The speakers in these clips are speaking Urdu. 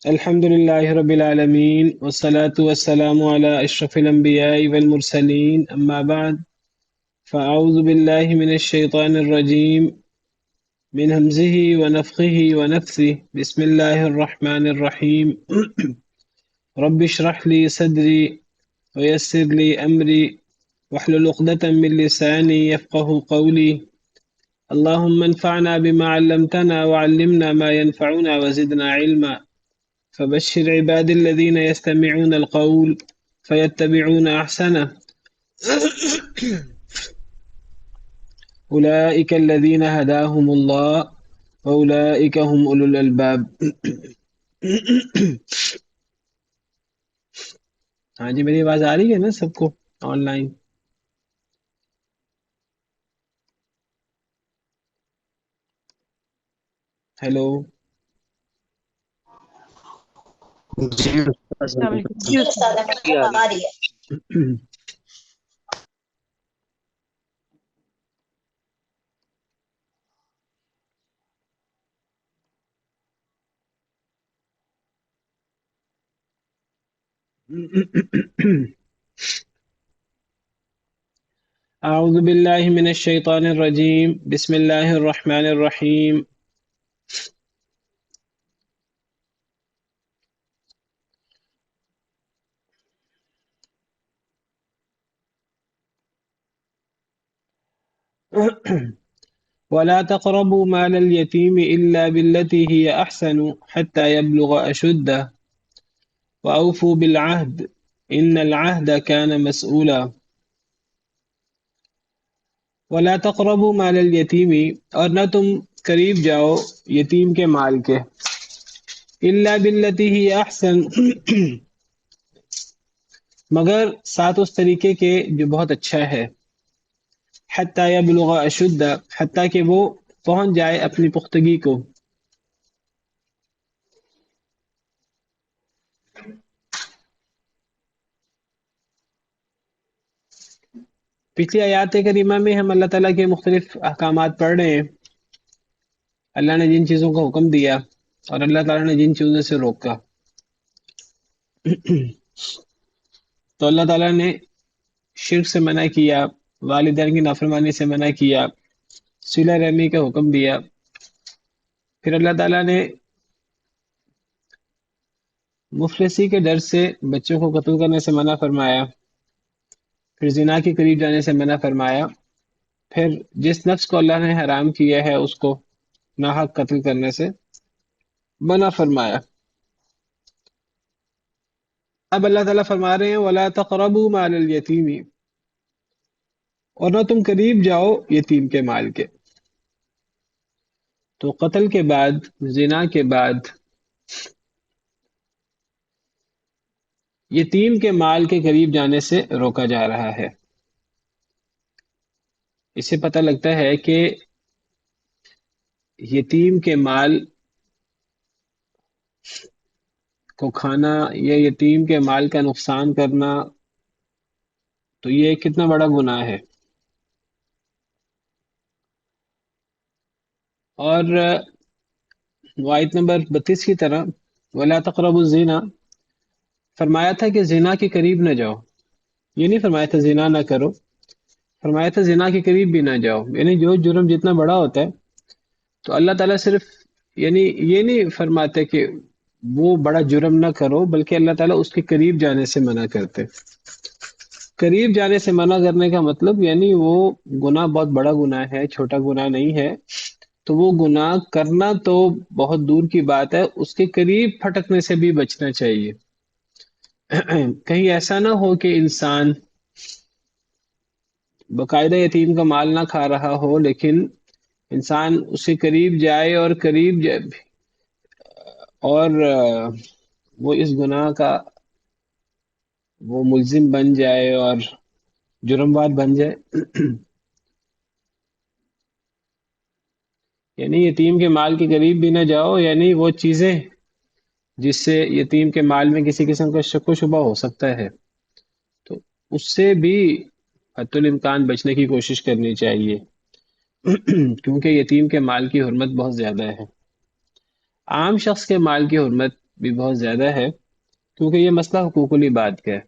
الحمد لله رب العالمين والصلاة والسلام على أشرف الأنبياء والمرسلين أما بعد فأعوذ بالله من الشيطان الرجيم من همزه ونفخه ونفثه بسم الله الرحمن الرحيم رب اشرح لي صدري ويسر لي أمري واحلل عقدة من لساني يفقه قولي اللهم انفعنا بما علمتنا وعلمنا ما ينفعنا وزدنا علما فبشر عباد الذين يستمعون القول فيتبعون أحسنه أولئك الذين هداهم الله وأولئك هم أولو الألباب. ہاں جی، میری آواز آ رہی ہے نا سب کو آن لائن؟ ہیلو جی السلام علیکم جی استاد احمد آ رہی ہے. أعوذ بالله من الشيطان الرجيم بسم الله الرحمن الرحيم. ولا تقربوا مال اليتيم إلا بالتي هي أحسن حتى يبلغ أشده وأوفوا بالعهد إن العهد كان مسؤولا. ولا تقربوا مال اليتيم، اور نہ تم قریب جاؤ یتیم کے مال کے، إلا بالتي هي أحسن مگر ساتھ اس طریقے کے جو بہت اچھا ہے، حتى يبلغ أشده حتیٰ کہ وہ پہنچ جائے اپنی پختگی کو. پچھلی آیات کریمہ میں ہم اللہ تعالیٰ کے مختلف احکامات پڑھ رہے ہیں. اللہ نے جن چیزوں کا حکم دیا اور اللہ تعالیٰ نے جن چیزوں سے روکا. تو اللہ تعالیٰ نے شرک سے منع کیا، والدین کی نافرمانی سے منع کیا، صلہ رحمی کا حکم دیا. پھر اللہ تعالیٰ نے مفلسی کے ڈر سے بچوں کو قتل کرنے سے منع فرمایا، پھر زنا کے قریب جانے سے منع فرمایا، پھر جس نفس کو اللہ نے حرام کیا ہے اس کو ناحق قتل کرنے سے منع فرمایا. اب اللہ تعالیٰ فرما رہے ہیں وَلَا تَقْرَبُوا مَالَ الْيَتِيمِ، اور نہ تم قریب جاؤ یتیم کے مال کے. تو قتل کے بعد، زنا کے بعد یتیم کے مال کے قریب جانے سے روکا جا رہا ہے. اس سے پتہ لگتا ہے کہ یتیم کے مال کو کھانا یا یتیم کے مال کا نقصان کرنا تو یہ کتنا بڑا گناہ ہے. اور آیت نمبر 32 کی طرح وَلَا تَقْرَبُوا الزِّنَا، فرمایا تھا کہ زنا کے قریب نہ جاؤ. یہ نہیں فرمایا تھا زنا نہ کرو، فرمایا تھا زنا کے قریب بھی نہ جاؤ. یعنی جو جرم جتنا بڑا ہوتا ہے تو اللہ تعالیٰ صرف یعنی یہ نہیں فرماتے کہ وہ بڑا جرم نہ کرو، بلکہ اللہ تعالیٰ اس کے قریب جانے سے منع کرتے. قریب جانے سے منع کرنے کا مطلب یعنی وہ گناہ بہت بڑا گناہ ہے، چھوٹا گناہ نہیں ہے. تو وہ گناہ کرنا تو بہت دور کی بات ہے، اس کے قریب پھٹکنے سے بھی بچنا چاہیے. کہیں ایسا نہ ہو کہ انسان باقاعدہ یتیم کا مال نہ کھا رہا ہو، لیکن انسان اس کے قریب جائے اور اور وہ اس گناہ کا وہ ملزم بن جائے اور جرموار بن جائے. یعنی یتیم کے مال کے قریب بھی نہ جاؤ، یعنی وہ چیزیں جس سے یتیم کے مال میں کسی قسم کا شک و شبہ ہو سکتا ہے تو اس سے بھی حتی الامکان بچنے کی کوشش کرنی چاہیے. کیونکہ یتیم کے مال کی حرمت بہت زیادہ ہے. عام شخص کے مال کی حرمت بھی بہت زیادہ ہے، کیونکہ یہ مسئلہ حقوق العباد کا ہے۔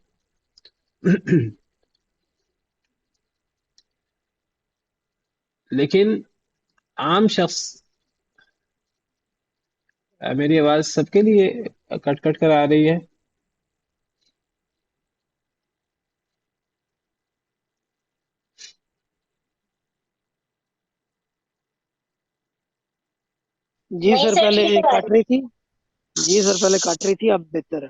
لیکن عام شخص، میری آواز سب کے لیے کٹ کٹ کر آ رہی ہے؟ جی نہیں سر سر پہلے ٹھیک ہے کاٹ رہی تھی، جی سر پہلے کاٹ رہی تھی، اب بہتر ہے۔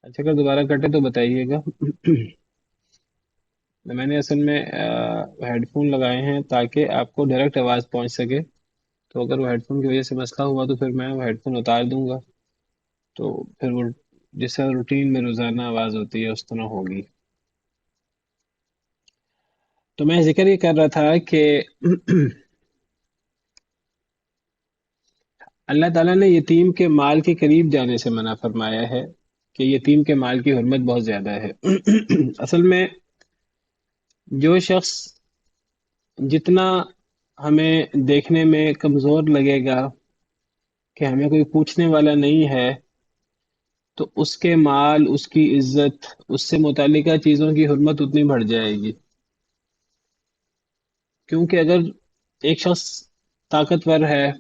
اچھا، اگر دوبارہ کٹے تو بتائیے گا۔ میں نے اصل میں ہیڈ فون لگائے ہیں تاکہ آپ کو ڈائریکٹ آواز پہنچ سکے، تو اگر وہ ہیڈ فون کی وجہ سے مسئلہ ہوا تو پھر میں وہ ہیڈ فون اتار دوں گا، تو پھر وہ جس طرح روٹین میں روزانہ آواز ہوتی ہے اس طرح ہوگی۔ تو میں ذکر یہ کر رہا تھا کہ اللہ تعالیٰ نے یتیم کے مال کے قریب جانے سے منع فرمایا ہے کہ یتیم کے مال کی حرمت بہت زیادہ ہے۔ اصل میں جو شخص جتنا ہمیں دیکھنے میں کمزور لگے گا کہ ہمیں کوئی پوچھنے والا نہیں ہے، تو اس کے مال، اس کی عزت، اس سے متعلقہ چیزوں کی حرمت اتنی بڑھ جائے گی۔ کیونکہ اگر ایک شخص طاقتور ہے،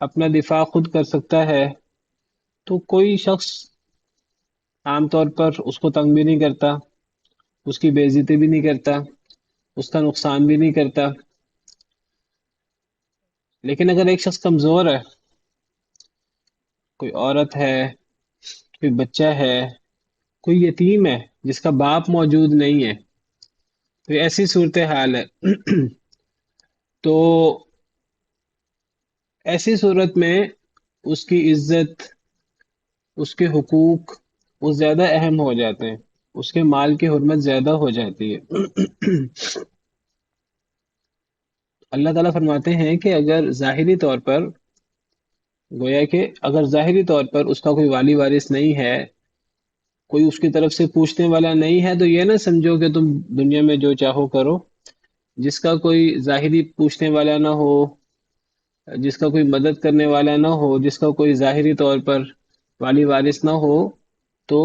اپنا دفاع خود کر سکتا ہے، تو کوئی شخص عام طور پر اس کو تنگ بھی نہیں کرتا، اس کی بے عزتی بھی نہیں کرتا، اس کا نقصان بھی نہیں کرتا۔ لیکن اگر ایک شخص کمزور ہے، کوئی عورت ہے، کوئی بچہ ہے، کوئی یتیم ہے جس کا باپ موجود نہیں ہے، تو ایسی صورتحال ہے۔ تو ایسی صورت میں اس کی عزت، اس کے حقوق وہ زیادہ اہم ہو جاتے ہیں، اس کے مال کی حرمت زیادہ ہو جاتی ہے۔ اللہ تعالیٰ فرماتے ہیں کہ اگر ظاہری طور پر، گویا کہ اگر ظاہری طور پر اس کا کوئی والی وارث نہیں ہے، کوئی اس کی طرف سے پوچھنے والا نہیں ہے، تو یہ نہ سمجھو کہ تم دنیا میں جو چاہو کرو۔ جس کا کوئی ظاہری پوچھنے والا نہ ہو، جس کا کوئی مدد کرنے والا نہ ہو، جس کا کوئی ظاہری طور پر والی وارث نہ ہو، تو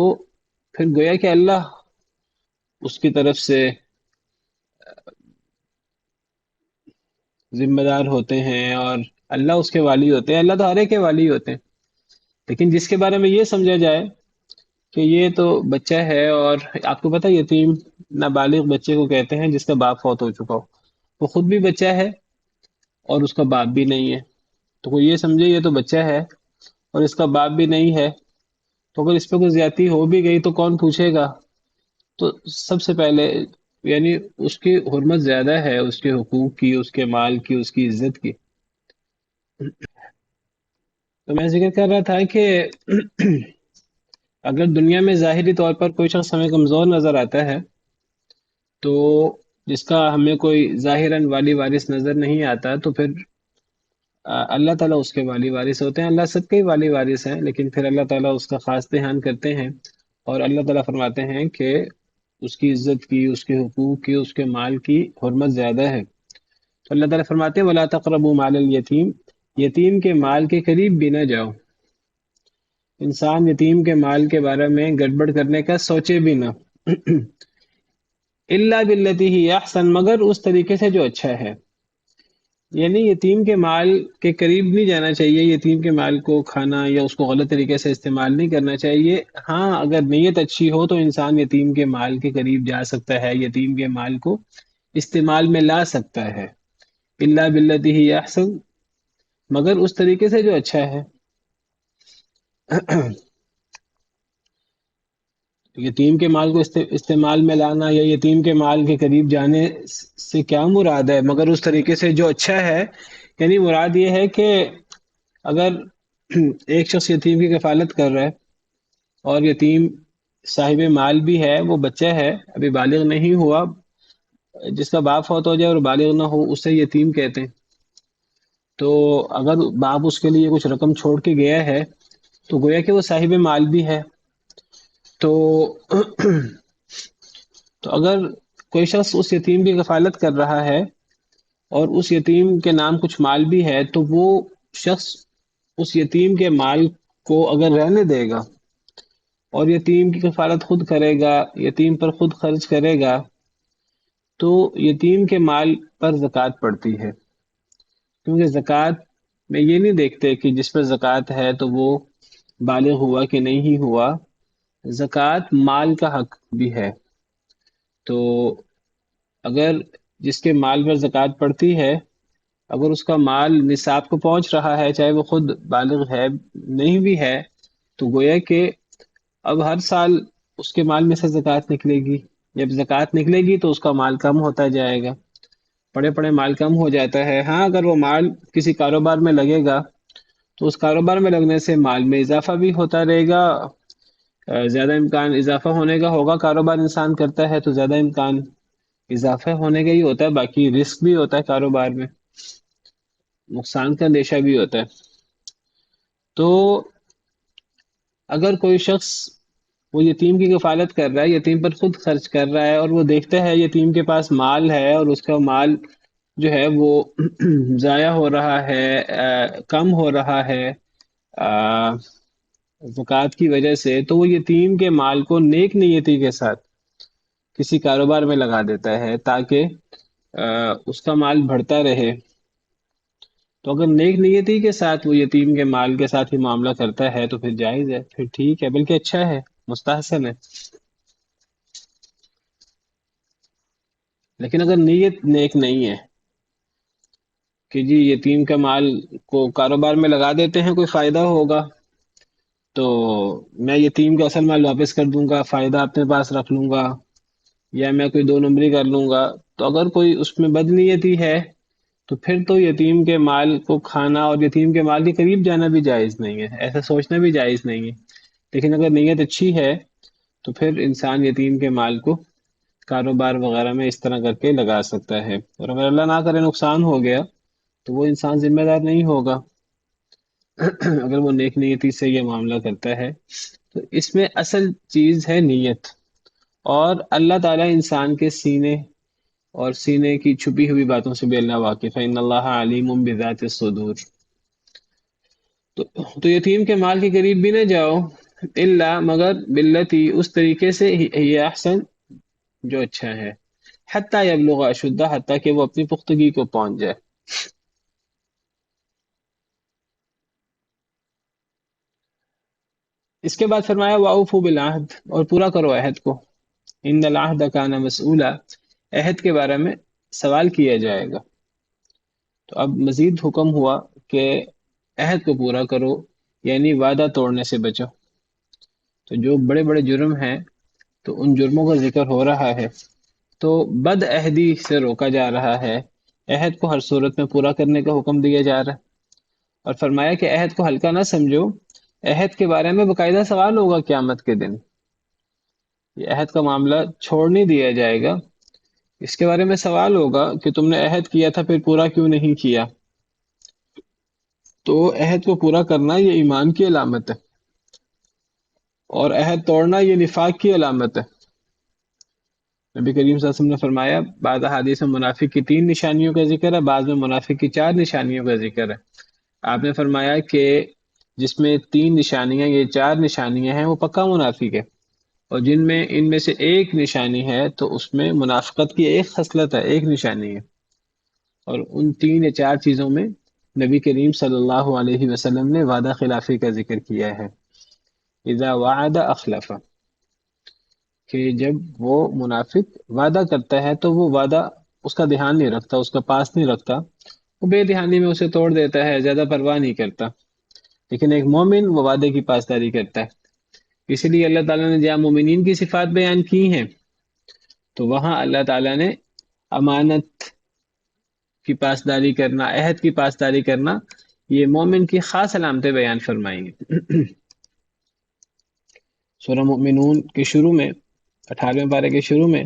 پھر گویا کہ اللہ اس کی طرف سے ذمہ دار ہوتے ہیں، اور اللہ اس کے والی ہوتے ہیں۔ اللہ تو ہر ایک کے والی ہوتے ہیں، لیکن جس کے بارے میں یہ سمجھا جائے کہ یہ تو بچہ ہے، اور آپ کو پتہ ہے یتیم نابالغ بچے کو کہتے ہیں جس کا باپ فوت ہو چکا ہو، وہ خود بھی بچہ ہے اور اس کا باپ بھی نہیں ہے، تو کوئی یہ سمجھے یہ تو بچہ ہے اور اس کا باپ بھی نہیں ہے، تو اگر اس پہ کوئی زیادتی ہو بھی گئی تو کون پوچھے گا؟ تو سب سے پہلے یعنی اس کی حرمت زیادہ ہے، اس کے حقوق کی، اس کے مال کی، اس کی عزت کی۔ تو میں ذکر کر رہا تھا کہ اگر دنیا میں ظاہری طور پر کوئی شخص ہمیں کمزور نظر آتا ہے، تو جس کا ہمیں کوئی ظاہراً والی وارث نظر نہیں آتا، تو پھر اللہ تعالیٰ اس کے والی وارث ہوتے ہیں۔ اللہ سب کے ہی والی وارث ہیں، لیکن پھر اللہ تعالیٰ اس کا خاص دھیان کرتے ہیں، اور اللہ تعالیٰ فرماتے ہیں کہ اس کی عزت کی، اس کے حقوق کی، اس کے مال کی حرمت زیادہ ہے۔ تو اللہ تعالیٰ فرماتے ہیں وَلَا تَقْرَبُوا مَالَ الْيَتِيمِ، یتیم کے مال کے قریب بھی نہ جاؤ۔ انسان یتیم کے مال کے بارے میں گڑبڑ کرنے کا سوچے بھی نہ۔ الا باللتی ہی احسن، مگر اس طریقے سے جو اچھا ہے۔ یعنی یتیم کے مال کے قریب نہیں جانا چاہیے، یتیم کے مال کو کھانا یا اس کو غلط طریقے سے استعمال نہیں کرنا چاہیے۔ ہاں اگر نیت اچھی ہو تو انسان یتیم کے مال کے قریب جا سکتا ہے، یتیم کے مال کو استعمال میں لا سکتا ہے۔ الا باللتی ہی احسن، مگر اس طریقے سے جو اچھا ہے۔ یتیم کے مال کو استعمال میں لانا یا یتیم کے مال کے قریب جانے سے کیا مراد ہے؟ مگر اس طریقے سے جو اچھا ہے، یعنی مراد یہ ہے کہ اگر ایک شخص یتیم کی کفالت کر رہا ہے اور یتیم صاحب مال بھی ہے، وہ بچہ ہے، ابھی بالغ نہیں ہوا، جس کا باپ فوت ہو جائے اور بالغ نہ ہو اسے یتیم کہتے ہیں۔ تو اگر باپ اس کے لیے کچھ رقم چھوڑ کے گیا ہے تو گویا کہ وہ صاحب مال بھی ہے۔ تو تو اگر کوئی شخص اس یتیم کی کفالت کر رہا ہے اور اس یتیم کے نام کچھ مال بھی ہے، تو وہ شخص اس یتیم کے مال کو اگر رہنے دے گا اور یتیم کی کفالت خود کرے گا، یتیم پر خود خرچ کرے گا، تو یتیم کے مال پر زکوٰۃ پڑتی ہے، کیونکہ زکوٰۃ میں یہ نہیں دیکھتے کہ جس پر زکوٰۃ ہے تو وہ بالغ ہوا کہ نہیں ہوا، زکوٰۃ مال کا حق بھی ہے۔ تو اگر جس کے مال پر زکوٰۃ پڑتی ہے، اگر اس کا مال نصاب کو پہنچ رہا ہے، چاہے وہ خود بالغ ہے نہیں بھی ہے، تو گویا کہ اب ہر سال اس کے مال میں سے زکوٰۃ نکلے گی۔ جب زکوٰۃ نکلے گی تو اس کا مال کم ہوتا جائے گا، پڑے پڑے مال کم ہو جاتا ہے۔ ہاں اگر وہ مال کسی کاروبار میں لگے گا تو اس کاروبار میں لگنے سے مال میں اضافہ بھی ہوتا رہے گا، زیادہ امکان اضافہ ہونے کا ہوگا، کاروبار انسان کرتا ہے تو زیادہ امکان اضافہ ہونے کا ہی ہوتا ہے، باقی رسک بھی ہوتا ہے کاروبار میں، نقصان کا اندیشہ بھی ہوتا ہے۔ تو اگر کوئی شخص وہ یتیم کی کفالت کر رہا ہے، یتیم پر خود خرچ کر رہا ہے، اور وہ دیکھتا ہے یتیم کے پاس مال ہے اور اس کا مال جو ہے وہ ضائع ہو رہا ہے، کم ہو رہا ہے زکوٰۃ کی وجہ سے، تو وہ یتیم کے مال کو نیک نیتی کے ساتھ کسی کاروبار میں لگا دیتا ہے تاکہ اس کا مال بڑھتا رہے۔ تو اگر نیک نیتی کے ساتھ وہ یتیم کے مال کے ساتھ ہی معاملہ کرتا ہے تو پھر جائز ہے، پھر ٹھیک ہے، بلکہ اچھا ہے، مستحسن ہے۔ لیکن اگر نیت نیک نہیں ہے کہ جی یتیم کا مال کو کاروبار میں لگا دیتے ہیں، کوئی فائدہ ہوگا تو میں یتیم کا اصل مال واپس کر دوں گا، فائدہ اپنے پاس رکھ لوں گا، یا میں کوئی دو نمبری کر لوں گا، تو اگر کوئی اس میں بد نیتی ہے تو پھر تو یتیم کے مال کو کھانا اور یتیم کے مال کے قریب جانا بھی جائز نہیں ہے، ایسا سوچنا بھی جائز نہیں ہے۔ لیکن اگر نیت اچھی ہے تو پھر انسان یتیم کے مال کو کاروبار وغیرہ میں اس طرح کر کے لگا سکتا ہے، اور اگر اللہ نہ کرے نقصان ہو گیا تو وہ انسان ذمہ دار نہیں ہوگا اگر وہ نیک نیتی سے یہ معاملہ کرتا ہے۔ تو اس میں اصل چیز ہے نیت، اور اللہ تعالیٰ انسان کے سینے اور سینے کی چھپی ہوئی باتوں سے بھی اللہ واقف ہے، ان اللہ علیم بذات الصدور۔ تو یتیم کے مال کے قریب بھی نہ جاؤ، الا مگر باللتی اس طریقے سے ہی احسن جو اچھا ہے، حتی یبلغ اشدہ حتیٰ کہ وہ اپنی پختگی کو پہنچ جائے۔ اس کے بعد فرمایا وَأَوْفُوا بِالْعَهْدِ، اور پورا کرو عہد کو، ان العہد کان مسئولا، عہد کے بارے میں سوال کیا جائے گا۔ تو اب مزید حکم ہوا کہ عہد کو پورا کرو، یعنی وعدہ توڑنے سے بچو۔ تو جو بڑے بڑے جرم ہیں تو ان جرموں کا ذکر ہو رہا ہے، تو بد عہدی سے روکا جا رہا ہے، عہد کو ہر صورت میں پورا کرنے کا حکم دیا جا رہا ہے، اور فرمایا کہ عہد کو ہلکا نہ سمجھو، عہد کے بارے میں باقاعدہ سوال ہوگا قیامت کے دن، یہ عہد کا معاملہ چھوڑ نہیں دیا جائے گا، اس کے بارے میں سوال ہوگا کہ تم نے عہد کیا تھا پھر پورا کیوں نہیں کیا۔ تو عہد کو پورا کرنا یہ ایمان کی علامت ہے، اور عہد توڑنا یہ نفاق کی علامت ہے۔ نبی کریم صلی اللہ علیہ وسلم نے فرمایا، بعض احادیث میں منافق کی 3 نشانیوں کا ذکر ہے، بعض میں منافق کی 4 نشانیوں کا ذکر ہے۔ آپ نے فرمایا کہ جس میں 3 نشانیاں، یہ 4 نشانیاں ہیں، وہ پکا منافق ہے، اور جن میں ان میں سے ایک نشانی ہے تو اس میں منافقت کی ایک خصلت ہے، ایک نشانی ہے، اور ان 3 یا 4 چیزوں میں نبی کریم صلی اللہ علیہ وسلم نے وعدہ خلافی کا ذکر کیا ہے، اذا وعد اخلف، کہ جب وہ منافق وعدہ کرتا ہے تو وہ وعدہ اس کا دھیان نہیں رکھتا، اس کا پاس نہیں رکھتا، وہ بے دھیانی میں اسے توڑ دیتا ہے، زیادہ پرواہ نہیں کرتا۔ لیکن ایک مومن وہ وعدے کی پاسداری کرتا ہے، اسی لیے اللہ تعالیٰ نے جہاں مومنین کی صفات بیان کی ہیں تو وہاں اللہ تعالیٰ نے امانت کی پاسداری کرنا، عہد کی پاسداری کرنا، یہ مومن کی خاص علامتیں بیان فرمائی ہیں۔ سورہ مؤمنون کے شروع میں 18ویں پارے کے شروع میں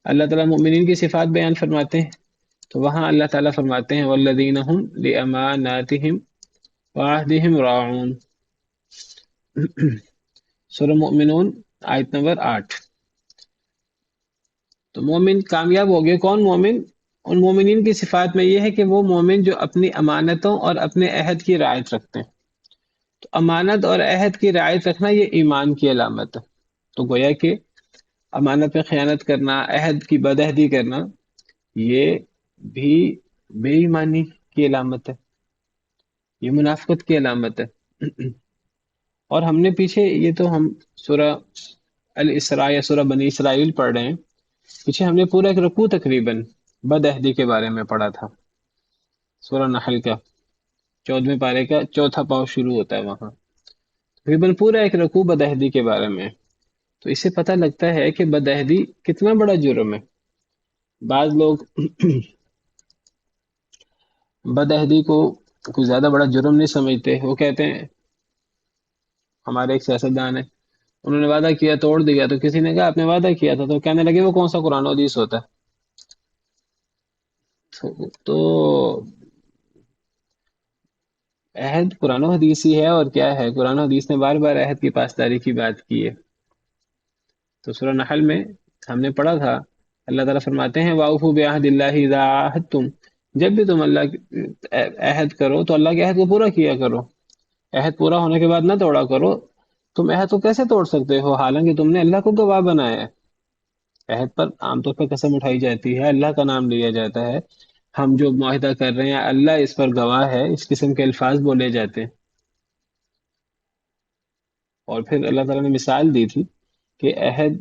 اللہ تعالیٰ مومنین کی صفات بیان فرماتے ہیں، تو وہاں اللہ تعالیٰ فرماتے ہیں والذین هم لأماناتهم وعہدهم راعون۔ سورہ مؤمنون آیت نمبر 8۔ تو مومن کامیاب ہو گئے، کون مومن؟ ان مومنین کی صفات میں یہ ہے کہ وہ مومن جو اپنی امانتوں اور اپنے عہد کی رعایت رکھتے ہیں، تو امانت اور عہد کی رعایت رکھنا یہ ایمان کی علامت ہے. تو گویا کہ امانت میں خیانت کرنا، عہد کی بدعہدی کرنا، یہ بھی بے ایمانی کی علامت ہے، یہ منافقت کی علامت ہے. اور ہم نے پیچھے یہ تو ہم سورہ الاسراء یا سورہ بنی اسرائیل پڑھ رہے ہیں، پیچھے ہم نے پورا ایک رکوع تقریباً بدعہدی کے بارے میں پڑھا تھا. سورہ نحل کا 14ویں پارے کا چوتھا پاؤ شروع ہوتا ہے، وہاں تقریباً پورا ایک رکوع بدعہدی کے بارے میں. تو اس سے پتہ لگتا ہے کہ بدعہدی کتنا بڑا جرم ہے. بعض لوگ بدعہدی کو کوئی زیادہ بڑا جرم نہیں سمجھتے. وہ کہتے ہیں، ہمارے ایک سیاستدان ہے، انہوں نے وعدہ کیا توڑ دیا، تو کسی نے کہا آپ نے وعدہ کیا تھا، تو کہنے لگے وہ کون سا قرآن و حدیث ہوتا ہے. تو عہد قرآن و حدیث ہی ہے، اور کیا ہے، قرآن و حدیث نے بار بار عہد کی پاسداری کی بات کی ہے. تو سورہ نحل میں ہم نے پڑھا تھا، اللہ تعالیٰ فرماتے ہیں وَأَوْفُوا بِعَهْدِ اللَّهِ إِذَا عَاهَدتُّمْ، جب بھی تم اللہ عہد کرو تو اللہ کے عہد کو پورا کیا کرو، عہد پورا ہونے کے بعد نہ توڑا کرو. تم عہد کو کیسے توڑ سکتے ہو حالانکہ تم نے اللہ کو گواہ بنایا ہے. عہد پر عام طور پر قسم اٹھائی جاتی ہے، اللہ کا نام لیا جاتا ہے، ہم جو معاہدہ کر رہے ہیں اللہ اس پر گواہ ہے، اس قسم کے الفاظ بولے جاتے ہیں. اور پھر اللہ تعالیٰ نے مثال دی تھی کہ عہد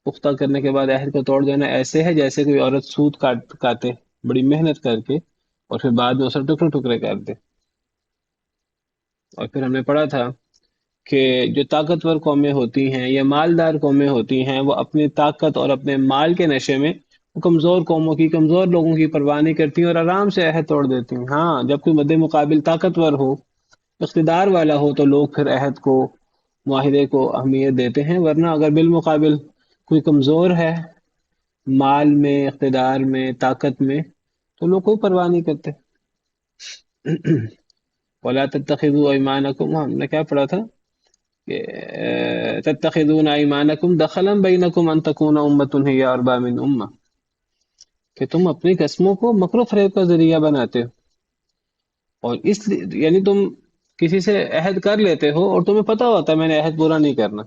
پختہ کرنے کے بعد عہد کو توڑ دینا ایسے ہے جیسے کوئی عورت سود کاٹے بڑی محنت کر کے، اور پھر بعد میں اسے ٹکڑے ٹکڑے کر دے. اور پھر ہم نے پڑھا تھا کہ جو طاقتور قومیں ہوتی ہیں یا مالدار قومیں ہوتی ہیں، وہ اپنی طاقت اور اپنے مال کے نشے میں کمزور قوموں کی، کمزور لوگوں کی پرواہ نہیں کرتی اور آرام سے عہد توڑ دیتی ہیں. ہاں، جب کوئی مد مقابل طاقتور ہو، اقتدار والا ہو، تو لوگ پھر عہد کو، معاہدے کو اہمیت دیتے ہیں، ورنہ اگر بالمقابل کوئی کمزور ہے مال میں، اقتدار میں، طاقت میں، تو لوگ کوئی پرواہ نہیں کرتے. وَلَا تَتَّخِذُوا أَيْمَانَكُمْ، ہم نے کیا پڑھا تھا کہ تَتَّخِذُونَ أَيْمَانَكُمْ دَخَلًا بَيْنَكُمْ أَن تَكُونَ أُمَّةٌ هِيَ أَرْبَىٰ مِنْ أُمَّةٍ، کہ تم اپنی قسموں کو مکر و فریب کا ذریعہ بناتے ہو. اور اس لیے یعنی تم کسی سے عہد کر لیتے ہو اور تمہیں پتہ ہوتا ہے میں نے عہد پورا نہیں کرنا،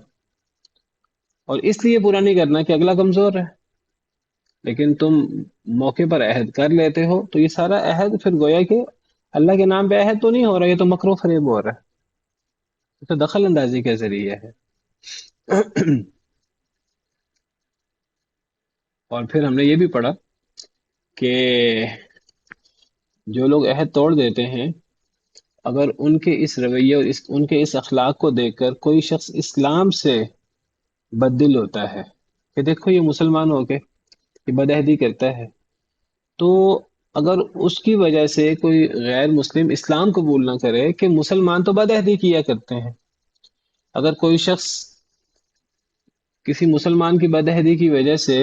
اور اس لیے پورا نہیں کرنا کہ اگلا کمزور ہے، لیکن تم موقع پر عہد کر لیتے ہو، تو یہ سارا عہد پھر گویا کہ اللہ کے نام پہ عہد تو نہیں ہو رہا، یہ تو مکر و فریب ہو رہا ہے، یہ تو دخل اندازی کا ذریعہ ہے. اور پھر ہم نے یہ بھی پڑھا کہ جو لوگ عہد توڑ دیتے ہیں، اگر ان کے اس رویے اور ان کے اس اخلاق کو دیکھ کر کوئی شخص اسلام سے بددل ہوتا ہے کہ دیکھو یہ مسلمان ہو کے یہ بدعہدی کرتا ہے، تو اگر اس کی وجہ سے کوئی غیر مسلم اسلام قبول نہ کرے کہ مسلمان تو بدعہدی کیا کرتے ہیں، اگر کوئی شخص کسی مسلمان کی بدعہدی کی وجہ سے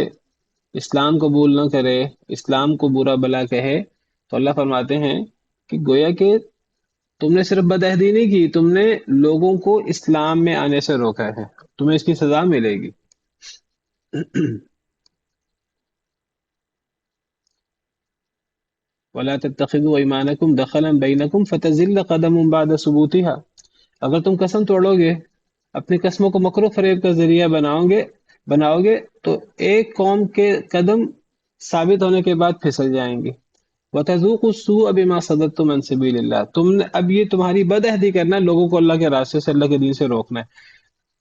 اسلام قبول نہ کرے، اسلام کو برا بلا کہے، تو اللہ فرماتے ہیں کہ گویا کہ تم نے صرف بدعہدی نہیں کی، تم نے لوگوں کو اسلام میں آنے سے روکا ہے، تمہیں اس کی سزا ملے گی. وَلَا تَتَّخِذُوا أَيْمَانَكُمْ دَخَلًا بَيْنَكُمْ فَتَزِلَّ قَدَمٌ بَعْدَ ثُبُوتِهَا، اگر تم قسم توڑو گے، اپنی قسموں کو مکر و فریب کا ذریعہ بناؤ گے تو ایک قوم کے قدم ثابت ہونے کے بعد پھسل جائیں گے. وَتَذُوقُوا السُّوءَ بِمَا صَدَدتُّمْ عَنْ سَبِيلِ اللَّهِ، تم نے اب یہ تمہاری بدعہدی کرنا ہے، لوگوں کو اللہ کے راستے سے، اللہ کے دین سے روکنا ہے.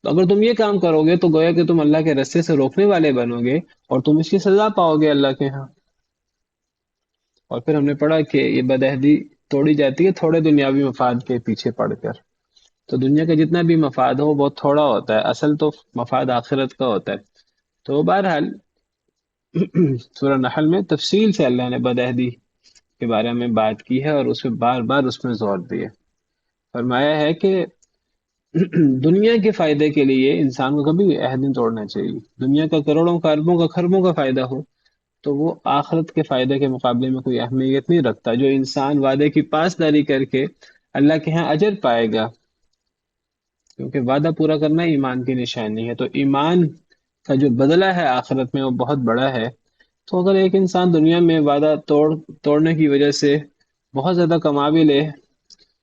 تو اگر تم یہ کام کرو گے تو گویا کہ تم اللہ کے راستے سے روکنے والے بنو گے اور تم اس کی سزا پاؤ گے اللہ کے ہاں. اور پھر ہم نے پڑھا کہ یہ بدعہدی توڑی جاتی ہے تھوڑے دنیاوی مفاد کے پیچھے پڑ کر. تو دنیا کا جتنا بھی مفاد ہو وہ بہت تھوڑا ہوتا ہے، اصل تو مفاد آخرت کا ہوتا ہے. تو بہرحال سورہ نحل میں تفصیل سے اللہ نے بدعہدی کے بارے میں بات کی ہے اور اس پہ بار بار اس میں زور دیا. فرمایا ہے کہ دنیا کے فائدے کے لیے انسان کو کبھی عہد نہیں توڑنا چاہیے. دنیا کا کروڑوں کا، اربوں کا، خربوں کا فائدہ ہو تو وہ آخرت کے فائدے کے مقابلے میں کوئی اہمیت نہیں رکھتا. جو انسان وعدے کی پاسداری کر کے اللہ کے ہاں اجر پائے گا، کیونکہ وعدہ پورا کرنا ایمان کی نشانی ہے، تو ایمان کا جو بدلہ ہے آخرت میں وہ بہت بڑا ہے. تو اگر ایک انسان دنیا میں وعدہ توڑنے کی وجہ سے بہت زیادہ کما بھی لے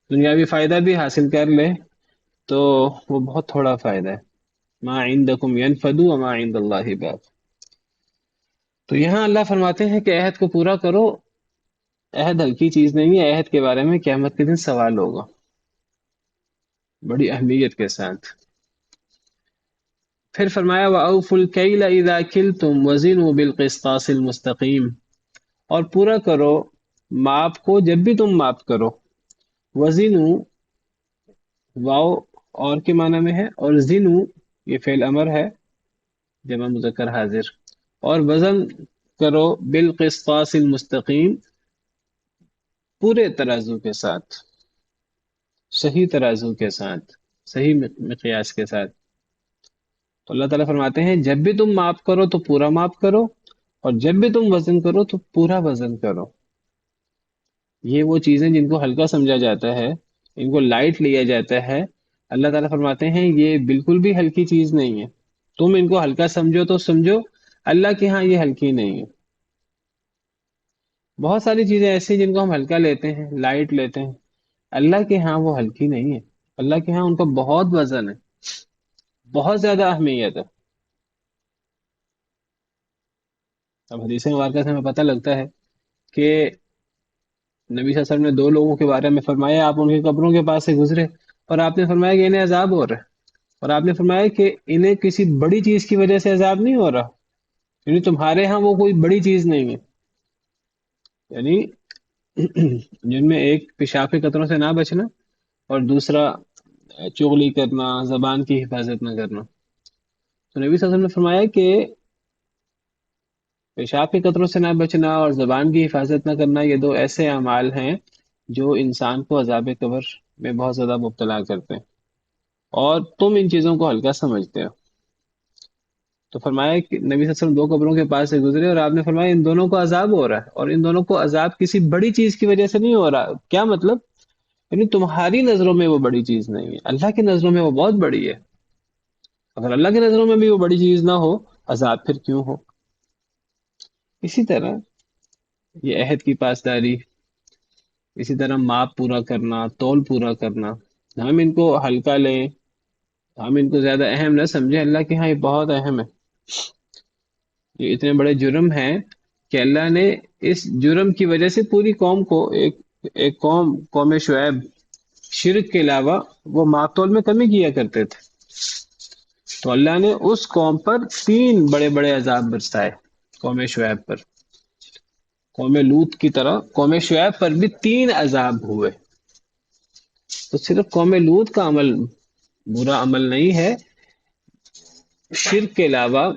دنیاوی فائدہ بھی حاصل کر لے تو وہ بہت تھوڑا فائدہ ہے. ما عندکم ینفد وما عند اللہ باق. تو یہاں اللہ فرماتے ہیں کہ عہد کو پورا کرو. عہد ہلکی چیز نہیں ہے. عہد کے بارے میں قیامت کے دن سوال ہوگا بڑی اہمیت کے ساتھ. پھر فرمایا وَأَوْفُوا الْكَيْلَ إِذَا كِلْتُمْ وَزِنُوا بِالْقِسْطَاسِ الْمُسْتَقِيمِ. اور پورا کرو ماپ کو جب بھی تم ماپ کرو. وزنو واو اور کے معنی میں ہے، اور زنو یہ فعل امر ہے جمع مذکر حاضر. اور وزن کرو بالقسطاس المستقیم، پورے ترازو کے ساتھ، صحیح ترازو کے ساتھ، صحیح مقیاس کے ساتھ. تو اللہ تعالیٰ فرماتے ہیں جب بھی تم ماپ کرو تو پورا ماپ کرو، اور جب بھی تم وزن کرو تو پورا وزن کرو. یہ وہ چیزیں جن کو ہلکا سمجھا جاتا ہے، ان کو لائٹ لیا جاتا ہے، اللہ تعالیٰ فرماتے ہیں یہ بالکل بھی ہلکی چیز نہیں ہے. تم ان کو ہلکا سمجھو تو سمجھو، اللہ کے ہاں یہ ہلکی نہیں ہے. بہت ساری چیزیں ایسی جن کو ہم ہلکا لیتے ہیں، لائٹ لیتے ہیں، اللہ کے ہاں وہ ہلکی نہیں ہے. اللہ کے ہاں ان کا بہت وزن ہے، بہت زیادہ اہمیت ہے. اب حدیث مبارکہ سے ہمیں پتہ لگتا ہے کہ نبی صلی اللہ علیہ وسلم نے دو لوگوں کے بارے میں فرمایا، آپ ان کی قبروں کے پاس سے گزرے اور آپ نے فرمایا کہ انہیں عذاب ہو رہا ہے، اور آپ نے فرمایا کہ انہیں کسی بڑی چیز کی وجہ سے عذاب نہیں ہو رہا، یعنی تمہارے ہاں وہ کوئی بڑی چیز نہیں ہے. یعنی جن میں ایک پیشاب کے قطروں سے نہ بچنا، اور دوسرا چغلی کرنا، زبان کی حفاظت نہ کرنا. تو نبی صلی اللہ علیہ وسلم نے فرمایا کہ پیشاب کے قطروں سے نہ بچنا اور زبان کی حفاظت نہ کرنا، یہ دو ایسے اعمال ہیں جو انسان کو عذاب قبر میں بہت زیادہ مبتلا کرتے ہیں، اور تم ان چیزوں کو ہلکا سمجھتے ہو. تو فرمایا کہ نبی صلی اللہ علیہ وسلم دو قبروں کے پاس سے گزرے اور آپ نے فرمایا ان دونوں کو عذاب ہو رہا ہے، اور ان دونوں کو عذاب کسی بڑی چیز کی وجہ سے نہیں ہو رہا. کیا مطلب؟ یعنی تمہاری نظروں میں وہ بڑی چیز نہیں ہے، اللہ کی نظروں میں وہ بہت بڑی ہے. اگر اللہ کی نظروں میں بھی وہ بڑی چیز نہ ہو، عذاب پھر کیوں ہو؟ اسی طرح یہ عہد کی پاسداری، اسی طرح ماپ پورا کرنا، تول پورا کرنا، ہم ان کو ہلکا لیں، ہم ان کو زیادہ اہم نہ سمجھیں. اللہ کے ہاں یہ بہت اہم ہے. یہ اتنے بڑے جرم ہیں کہ اللہ نے اس جرم کی وجہ سے پوری قوم کو، ایک قوم شعیب، شرک کے علاوہ وہ ماپ تول میں کمی کیا کرتے تھے، تو اللہ نے اس قوم پر 3 بڑے بڑے عذاب برسائے. قوم شعیب پر، قوم لوط کی طرح قوم شعیب پر بھی 3 عذاب ہوئے. تو صرف قوم لوط کا عمل برا عمل نہیں ہے، شرک کے علاوہ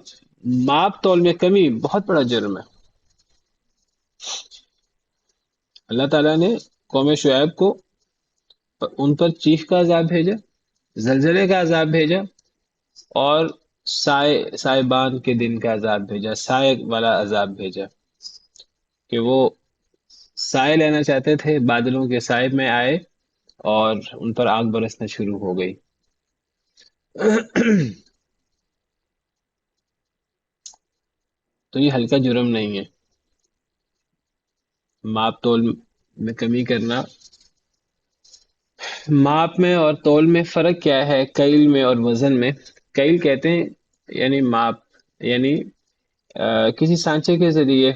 ماپ تول میں کمی بہت بڑا جرم ہے. اللہ تعالیٰ نے قوم شعیب کو، ان پر چیخ کا عذاب بھیجا، زلزلے کا عذاب بھیجا، اور سائبان کے دن کا عذاب بھیجا، سائے والا عذاب بھیجا، کہ وہ سائے لینا چاہتے تھے، بادلوں کے سائے میں آئے اور ان پر آگ برسنا شروع ہو گئی. تو یہ ہلکا جرم نہیں ہے. ماپ تول میں کمی کرنا. ماپ میں اور تول میں فرق کیا ہے؟ کیل میں اور وزن میں. کیل کہتے ہیں یعنی ماپ، یعنی کسی سانچے کے ذریعے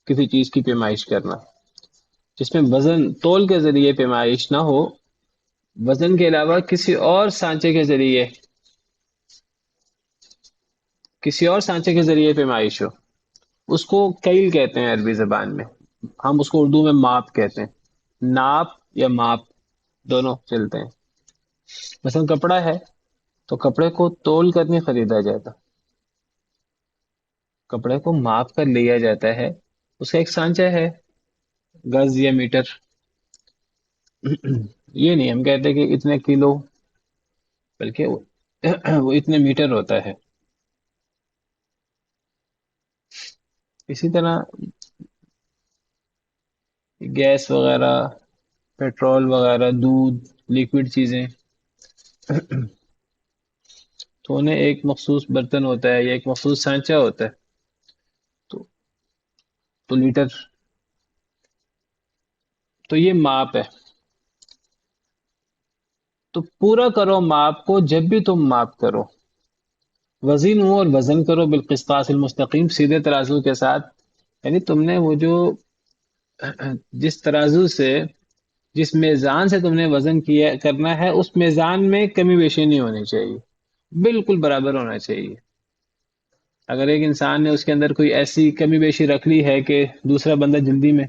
کسی چیز کی پیمائش کرنا، جس میں وزن تول کے ذریعے پیمائش نہ ہو، وزن کے علاوہ کسی اور سانچے کے ذریعے پیمائش ہو، اس کو کیل کہتے ہیں عربی زبان میں. ہم اس کو اردو میں ماپ کہتے ہیں. ناپ یا ماپ دونوں چلتے ہیں. مثلا کپڑا ہے تو کپڑے کو تول کر نہیں خریدا جاتا، کپڑے کو ماپ کر لیا جاتا ہے. اس کا ایک سانچہ ہے، گز یا میٹر. یہ نہیں ہم کہتے کہ اتنے کلو، بلکہ وہ اتنے میٹر ہوتا ہے. اسی طرح گیس وغیرہ، پیٹرول وغیرہ، دودھ، لیکوڈ چیزیں، تو انہیں ایک مخصوص برتن ہوتا ہے یا ایک مخصوص سانچہ ہوتا ہے. تو لیٹر، تو یہ ماپ ہے. تو پورا کرو ماپ کو جب بھی تم ماپ کرو، وزن ہو اور وزن کرو بالقسطاس المستقیم، سیدھے ترازو کے ساتھ. یعنی تم نے وہ جو جس ترازو سے، جس میزان سے تم نے وزن کیا کرنا ہے، اس میزان میں کمی بیشی نہیں ہونی چاہیے، بالکل برابر ہونا چاہیے. اگر ایک انسان نے اس کے اندر کوئی ایسی کمی بیشی رکھ لی ہے کہ دوسرا بندہ جلدی میں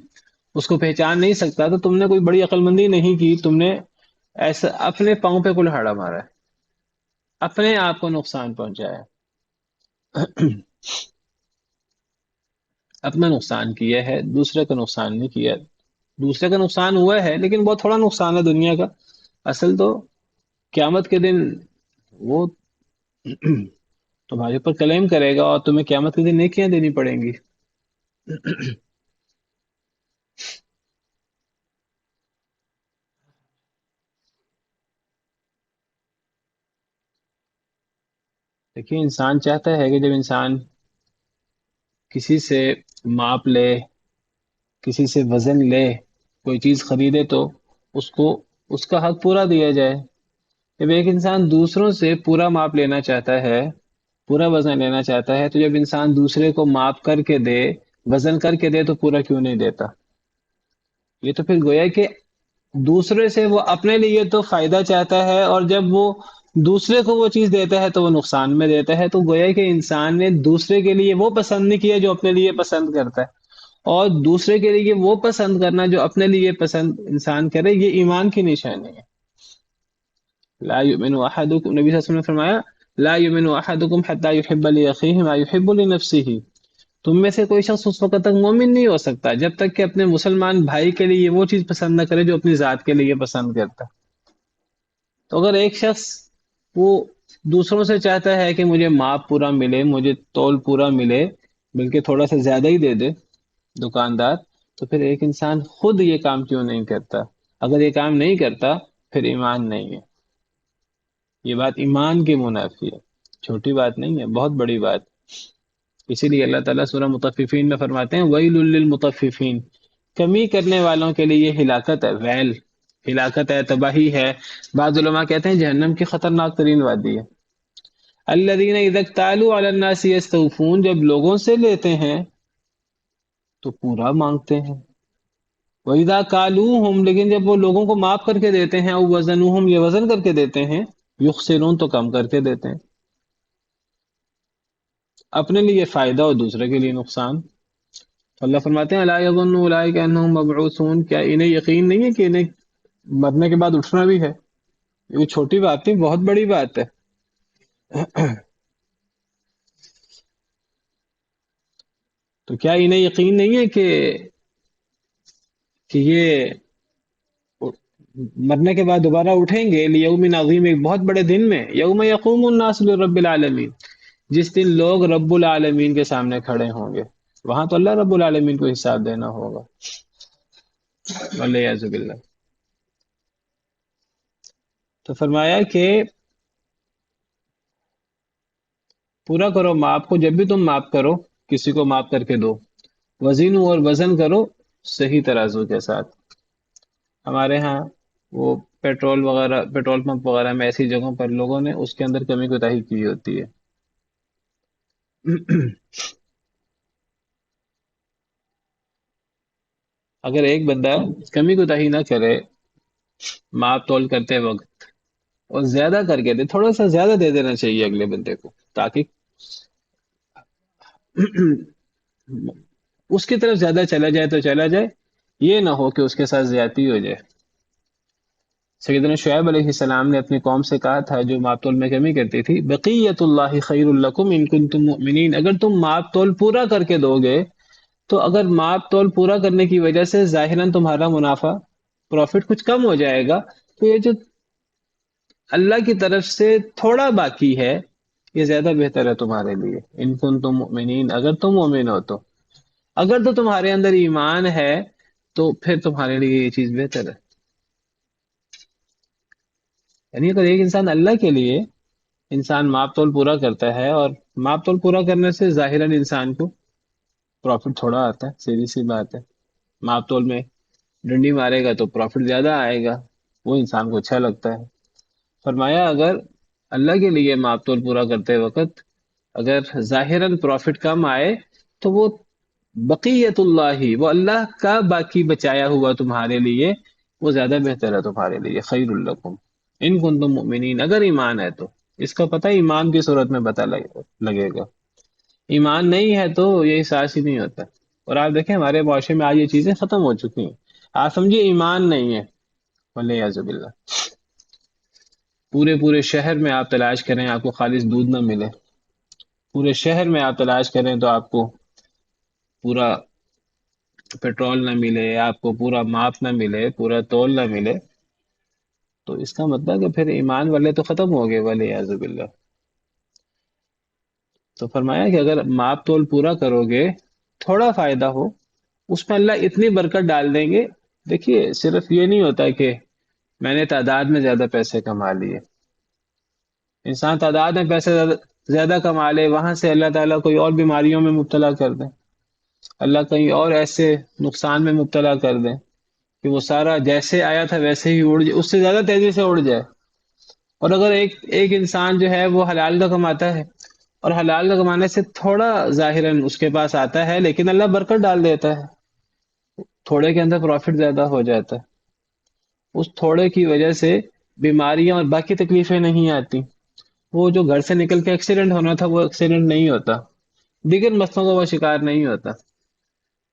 اس کو پہچان نہیں سکتا، تو تم نے کوئی بڑی عقل مندی نہیں کی، تم نے ایسا اپنے پاؤں پہ کلہاڑا مارا ہے، اپنے آپ کو نقصان پہنچایا، اپنا نقصان کیا ہے، دوسرے کا نقصان نہیں کیا. دوسرے کا نقصان ہوا ہے لیکن بہت تھوڑا نقصان ہے دنیا کا. اصل تو قیامت کے دن وہ تمہارے اوپر کلیم کرے گا اور تمہیں قیامت کے دن نیکیاں دینی پڑیں گی. دیکھیے، انسان چاہتا ہے کہ جب انسان کسی سے ماپ لے، کسی سے وزن لے، کوئی چیز خریدے، تو اس کو اس کا حق پورا دیا جائے. جب ایک انسان دوسروں سے پورا ماپ لینا چاہتا ہے، پورا وزن لینا چاہتا ہے، تو جب انسان دوسرے کو ماپ کر کے دے، وزن کر کے دے، تو پورا کیوں نہیں دیتا؟ یہ تو پھر گویا کہ دوسرے سے وہ اپنے لیے تو فائدہ چاہتا ہے، اور جب وہ دوسرے کو وہ چیز دیتا ہے تو وہ نقصان میں دیتا ہے. تو گویا کہ انسان نے دوسرے کے لیے وہ پسند نہیں کیا جو اپنے لیے پسند کرتا ہے، اور دوسرے کے لیے وہ پسند کرنا جو اپنے لیے پسند انسان کرے، یہ ایمان کی نشانی ہے. لا یؤمن احدکم، نبی صلی اللہ علیہ وسلم نے فرمایا لا یؤمن احدکم حتی یحب لاخیہ ما یحب لنفسہ. تم میں سے کوئی شخص اس وقت تک مومن نہیں ہو سکتا جب تک کہ اپنے مسلمان بھائی کے لیے وہ چیز پسند نہ کرے جو اپنی ذات کے لیے پسند کرتا. تو اگر ایک شخص وہ دوسروں سے چاہتا ہے کہ مجھے ماپ پورا ملے، مجھے تول پورا ملے، بلکہ تھوڑا سا زیادہ ہی دے دے دکاندار، تو پھر ایک انسان خود یہ کام کیوں نہیں کرتا؟ اگر یہ کام نہیں کرتا پھر ایمان نہیں ہے. یہ بات ایمان کے منافی ہے، چھوٹی بات نہیں ہے، بہت بڑی بات. اسی لیے اللہ تعالیٰ سورہ مطففین میں فرماتے ہیں ویل للمطففین، کمی کرنے والوں کے لیے یہ ہلاکت ہے، ویل ہلاکت ہے، تباہی ہے. بعض علماء کہتے ہیں جہنم کی خطرناک ترین وادی ہے. الذین اذا اکتالوا علی الناس یستوفون، جب لوگوں سے لیتے ہیں تو پورا مانگتے ہیں. وَإِذَا كَالُوهُمْ، لیکن جب وہ لوگوں کو ماپ کر کے دیتے ہیں، او وزنوہم، یہ وزن کر کے دیتے ہیں، یخسرون، تو کم کر کے دیتے ہیں. اپنے لیے فائدہ اور دوسرے کے لیے نقصان. اللہ فرماتے ہیں الا یظن اولئک انہم مبعوثون، کیا انہیں یقین نہیں ہے کہ انہیں مرنے کے بعد اٹھنا بھی ہے؟ یہ چھوٹی بات نہیں، بہت بڑی بات ہے. تو کیا انہیں یقین نہیں ہے کہ یہ مرنے کے بعد دوبارہ اٹھیں گے؟ لیوم عظیم، ایک بہت بڑے دن میں، یوم یقوم الناس لرب العالمین، جس دن لوگ رب العالمین کے سامنے کھڑے ہوں گے. وہاں تو اللہ رب العالمین کو حساب دینا ہوگا، والعیاذ باللہ. تو فرمایا کہ پورا کرو ماپ کو جب بھی تم ماپ کرو، کسی کو ماپ کر کے دو، وزن اور وزن کرو صحیح ترازو کے ساتھ. ہمارے ہاں وہ پیٹرول وغیرہ، پیٹرول پمپ وغیرہ میں ایسی جگہوں پر لوگوں نے اس کے اندر کمی کوتاہی کی ہوتی ہے. اگر ایک بندہ کمی کوتاہی نہ کرے ماپ تول کرتے وقت، اور زیادہ کر کے دے، تھوڑا سا زیادہ دے دینا چاہیے اگلے بندے کو، تاکہ اس کی طرف زیادہ چلا جائے تو چلا جائے، یہ نہ ہو کہ اس کے ساتھ زیادتی ہو جائے. سیدنا شعیب علیہ السلام نے اپنی قوم سے کہا تھا جو ماپ تول میں کمی کرتی تھی، بقیت اللہ خیر لکم ان کنتم مؤمنین، اگر تم ماپ تول پورا کر کے دو گے، تو اگر ماپ تول پورا کرنے کی وجہ سے ظاہراً تمہارا منافع، پروفٹ کچھ کم ہو جائے گا، تو یہ جو اللہ کی طرف سے تھوڑا باقی ہے، یہ زیادہ بہتر ہے تمہارے لیے. ان کنتم مؤمنین، اگر تم مومن ہو تو، اگر تو تمہارے اندر ایمان ہے تو پھر تمہارے لیے یہ چیز بہتر ہے. یعنی اگر ایک انسان اللہ کے لیے انسان ماپ تول پورا کرتا ہے، اور ماپ تول پورا کرنے سے ظاہراً انسان کو پروفٹ تھوڑا آتا ہے، سیدھی سی بات ہے. ماپ تول میں ڈنڈی مارے گا تو پروفٹ زیادہ آئے گا، وہ انسان کو اچھا لگتا ہے. فرمایا اگر اللہ کے لیے ماپ تول پورا کرتے وقت اگر ظاہراً پروفٹ کم آئے تو وہ بقیت اللہ، وہ اللہ کا باقی بچایا ہوا تمہارے لیے وہ زیادہ بہتر ہے تمہارے لیے، خیر الکم ان کنتم مؤمنین، اگر ایمان ہے تو۔ اس کا پتہ ایمان کی صورت میں پتہ لگے گا، ایمان نہیں ہے تو یہ احساس ہی نہیں ہوتا۔ اور آپ دیکھیں ہمارے معاشرے میں آج یہ چیزیں ختم ہو چکی ہیں، آپ سمجھے ایمان نہیں ہے، والعیاذ باللہ۔ پورے شہر میں آپ تلاش کریں آپ کو خالص دودھ نہ ملے، پورے شہر میں آپ تلاش کریں تو آپ کو پورا پیٹرول نہ ملے، آپ کو پورا ماپ نہ ملے، پورا تول نہ ملے، تو اس کا مطلب کہ پھر ایمان والے تو ختم ہو گئے، والعیاذ باللہ۔ تو فرمایا کہ اگر ماپ تول پورا کرو گے تھوڑا فائدہ ہو، اس میں اللہ اتنی برکت ڈال دیں گے۔ دیکھیے صرف یہ نہیں ہوتا کہ میں نے تعداد میں زیادہ پیسے کما لیے، انسان تعداد میں پیسے زیادہ کما لے، وہاں سے اللہ تعالیٰ کوئی اور بیماریوں میں مبتلا کر دیں، اللہ کہیں اور ایسے نقصان میں مبتلا کر دیں کہ وہ سارا جیسے آیا تھا ویسے ہی اڑ جائے، اس سے زیادہ تیزی سے اڑ جائے۔ اور اگر ایک انسان جو ہے وہ حلال کا کماتا ہے اور حلال کا کمانے سے تھوڑا ظاہراً اس کے پاس آتا ہے لیکن اللہ برکت ڈال دیتا ہے، تھوڑے کے اندر پروفٹ زیادہ ہو جاتا ہے، اس تھوڑے کی وجہ سے بیماریاں اور باقی تکلیفیں نہیں آتی، وہ جو گھر سے نکل کے ایکسیڈنٹ ہونا تھا وہ ایکسیڈنٹ نہیں ہوتا، دیگر مسئلوں کا وہ شکار نہیں ہوتا۔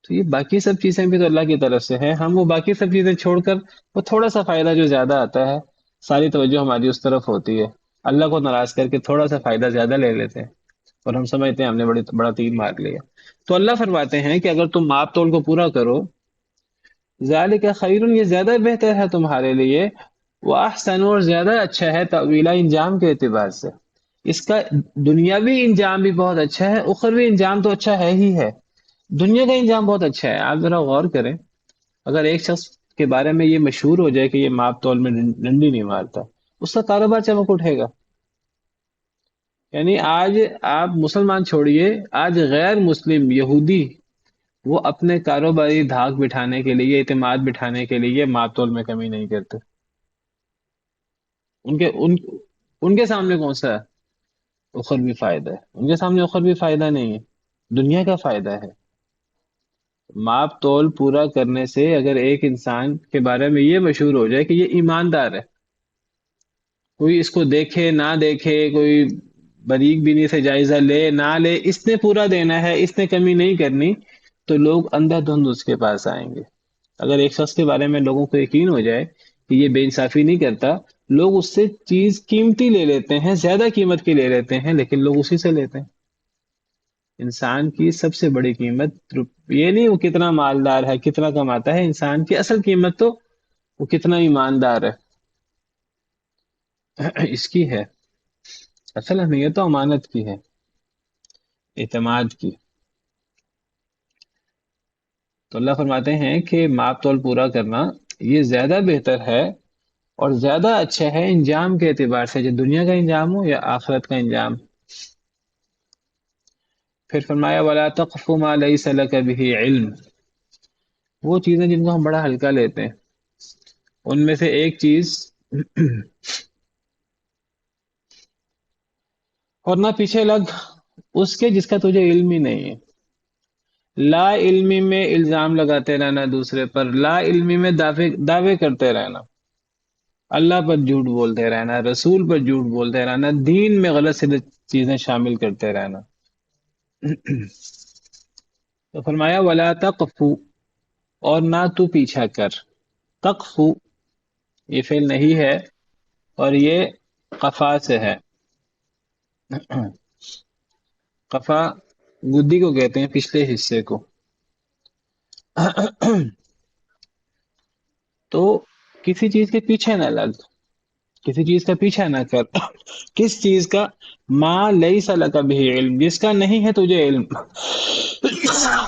تو یہ باقی سب چیزیں بھی تو اللہ کی طرف سے ہیں، ہم وہ باقی سب چیزیں چھوڑ کر وہ تھوڑا سا فائدہ جو زیادہ آتا ہے ساری توجہ ہماری اس طرف ہوتی ہے، اللہ کو ناراض کر کے تھوڑا سا فائدہ زیادہ لے لیتے ہیں اور ہم سمجھتے ہیں ہم نے بڑا تیر مار لیا۔ تو اللہ فرماتے ہیں کہ اگر تم ماپ تول کو پورا کرو، ذالک خیر، یہ زیادہ بہتر ہے تمہارے لیے، وہ احسن، اور زیادہ اچھا ہے تأویلا، انجام کے اعتبار سے۔ اس کا دنیاوی انجام بھی بہت اچھا ہے، اخروی انجام تو اچھا ہے ہی ہے، دنیا کا انجام بہت اچھا ہے۔ آپ ذرا غور کریں، اگر ایک شخص کے بارے میں یہ مشہور ہو جائے کہ یہ ماپ تول میں ڈنڈی نہیں مارتا، اس کا کاروبار چمک اٹھے گا۔ یعنی آج آپ مسلمان چھوڑیے، آج غیر مسلم یہودی وہ اپنے کاروباری دھاک بٹھانے کے لیے، اعتماد بٹھانے کے لیے ماپ تول میں کمی نہیں کرتے۔ ان کے سامنے کون سا اخروی فائدہ ہے؟ ان کے سامنے اخروی فائدہ نہیں ہے، دنیا کا فائدہ ہے۔ ماپ تول پورا کرنے سے اگر ایک انسان کے بارے میں یہ مشہور ہو جائے کہ یہ ایماندار ہے، کوئی اس کو دیکھے نہ دیکھے، کوئی باریک بینی سے جائزہ لے نہ لے، اس نے پورا دینا ہے، اس نے کمی نہیں کرنی، تو لوگ اندھا دھند اس کے پاس آئیں گے۔ اگر ایک شخص کے بارے میں لوگوں کو یقین ہو جائے کہ یہ بے انصافی نہیں کرتا، لوگ اس سے چیز قیمتی لے لیتے ہیں، زیادہ قیمت کی لے لیتے ہیں، لیکن لوگ اسی سے لیتے ہیں۔ انسان کی سب سے بڑی قیمت یہ نہیں وہ کتنا مالدار ہے، کتنا کماتا ہے، انسان کی اصل قیمت تو وہ کتنا ایماندار ہے، اس کی ہے اصل اہمیت تو امانت کی ہے، اعتماد کی۔ تو اللہ فرماتے ہیں کہ ماپ تول پورا کرنا یہ زیادہ بہتر ہے اور زیادہ اچھا ہے انجام کے اعتبار سے، جو دنیا کا انجام ہو یا آخرت کا انجام۔ پھر فرمایا وَلَا تَقْفُ مَا لَيْسَ لَكَ بِهِ عِلْم، وہ چیزیں جن کو ہم بڑا ہلکا لیتے ہیں، ان میں سے ایک چیز اور نہ پیچھے لگ اس کے جس کا تجھے علم ہی نہیں ہے۔ لا علمی میں الزام لگاتے رہنا دوسرے پر، لا علمی میں دعوے کرتے رہنا، اللہ پر جھوٹ بولتے رہنا، رسول پر جھوٹ بولتے رہنا، دین میں غلط سے چیزیں شامل کرتے رہنا۔ تو فرمایا ولا تقف، اور نہ تو پیچھا کر، تقف یہ فعل نہیں ہے اور یہ قفا سے ہے، قفا گدی کو کہتے ہیں، پچھلے حصے کو۔ تو کسی چیز کے پیچھے نہ لگ، کسی چیز کا پیچھا نہ کر، کس چیز کا؟ ما لیس لک بہ علم، جس کا نہیں ہے تجھے علم،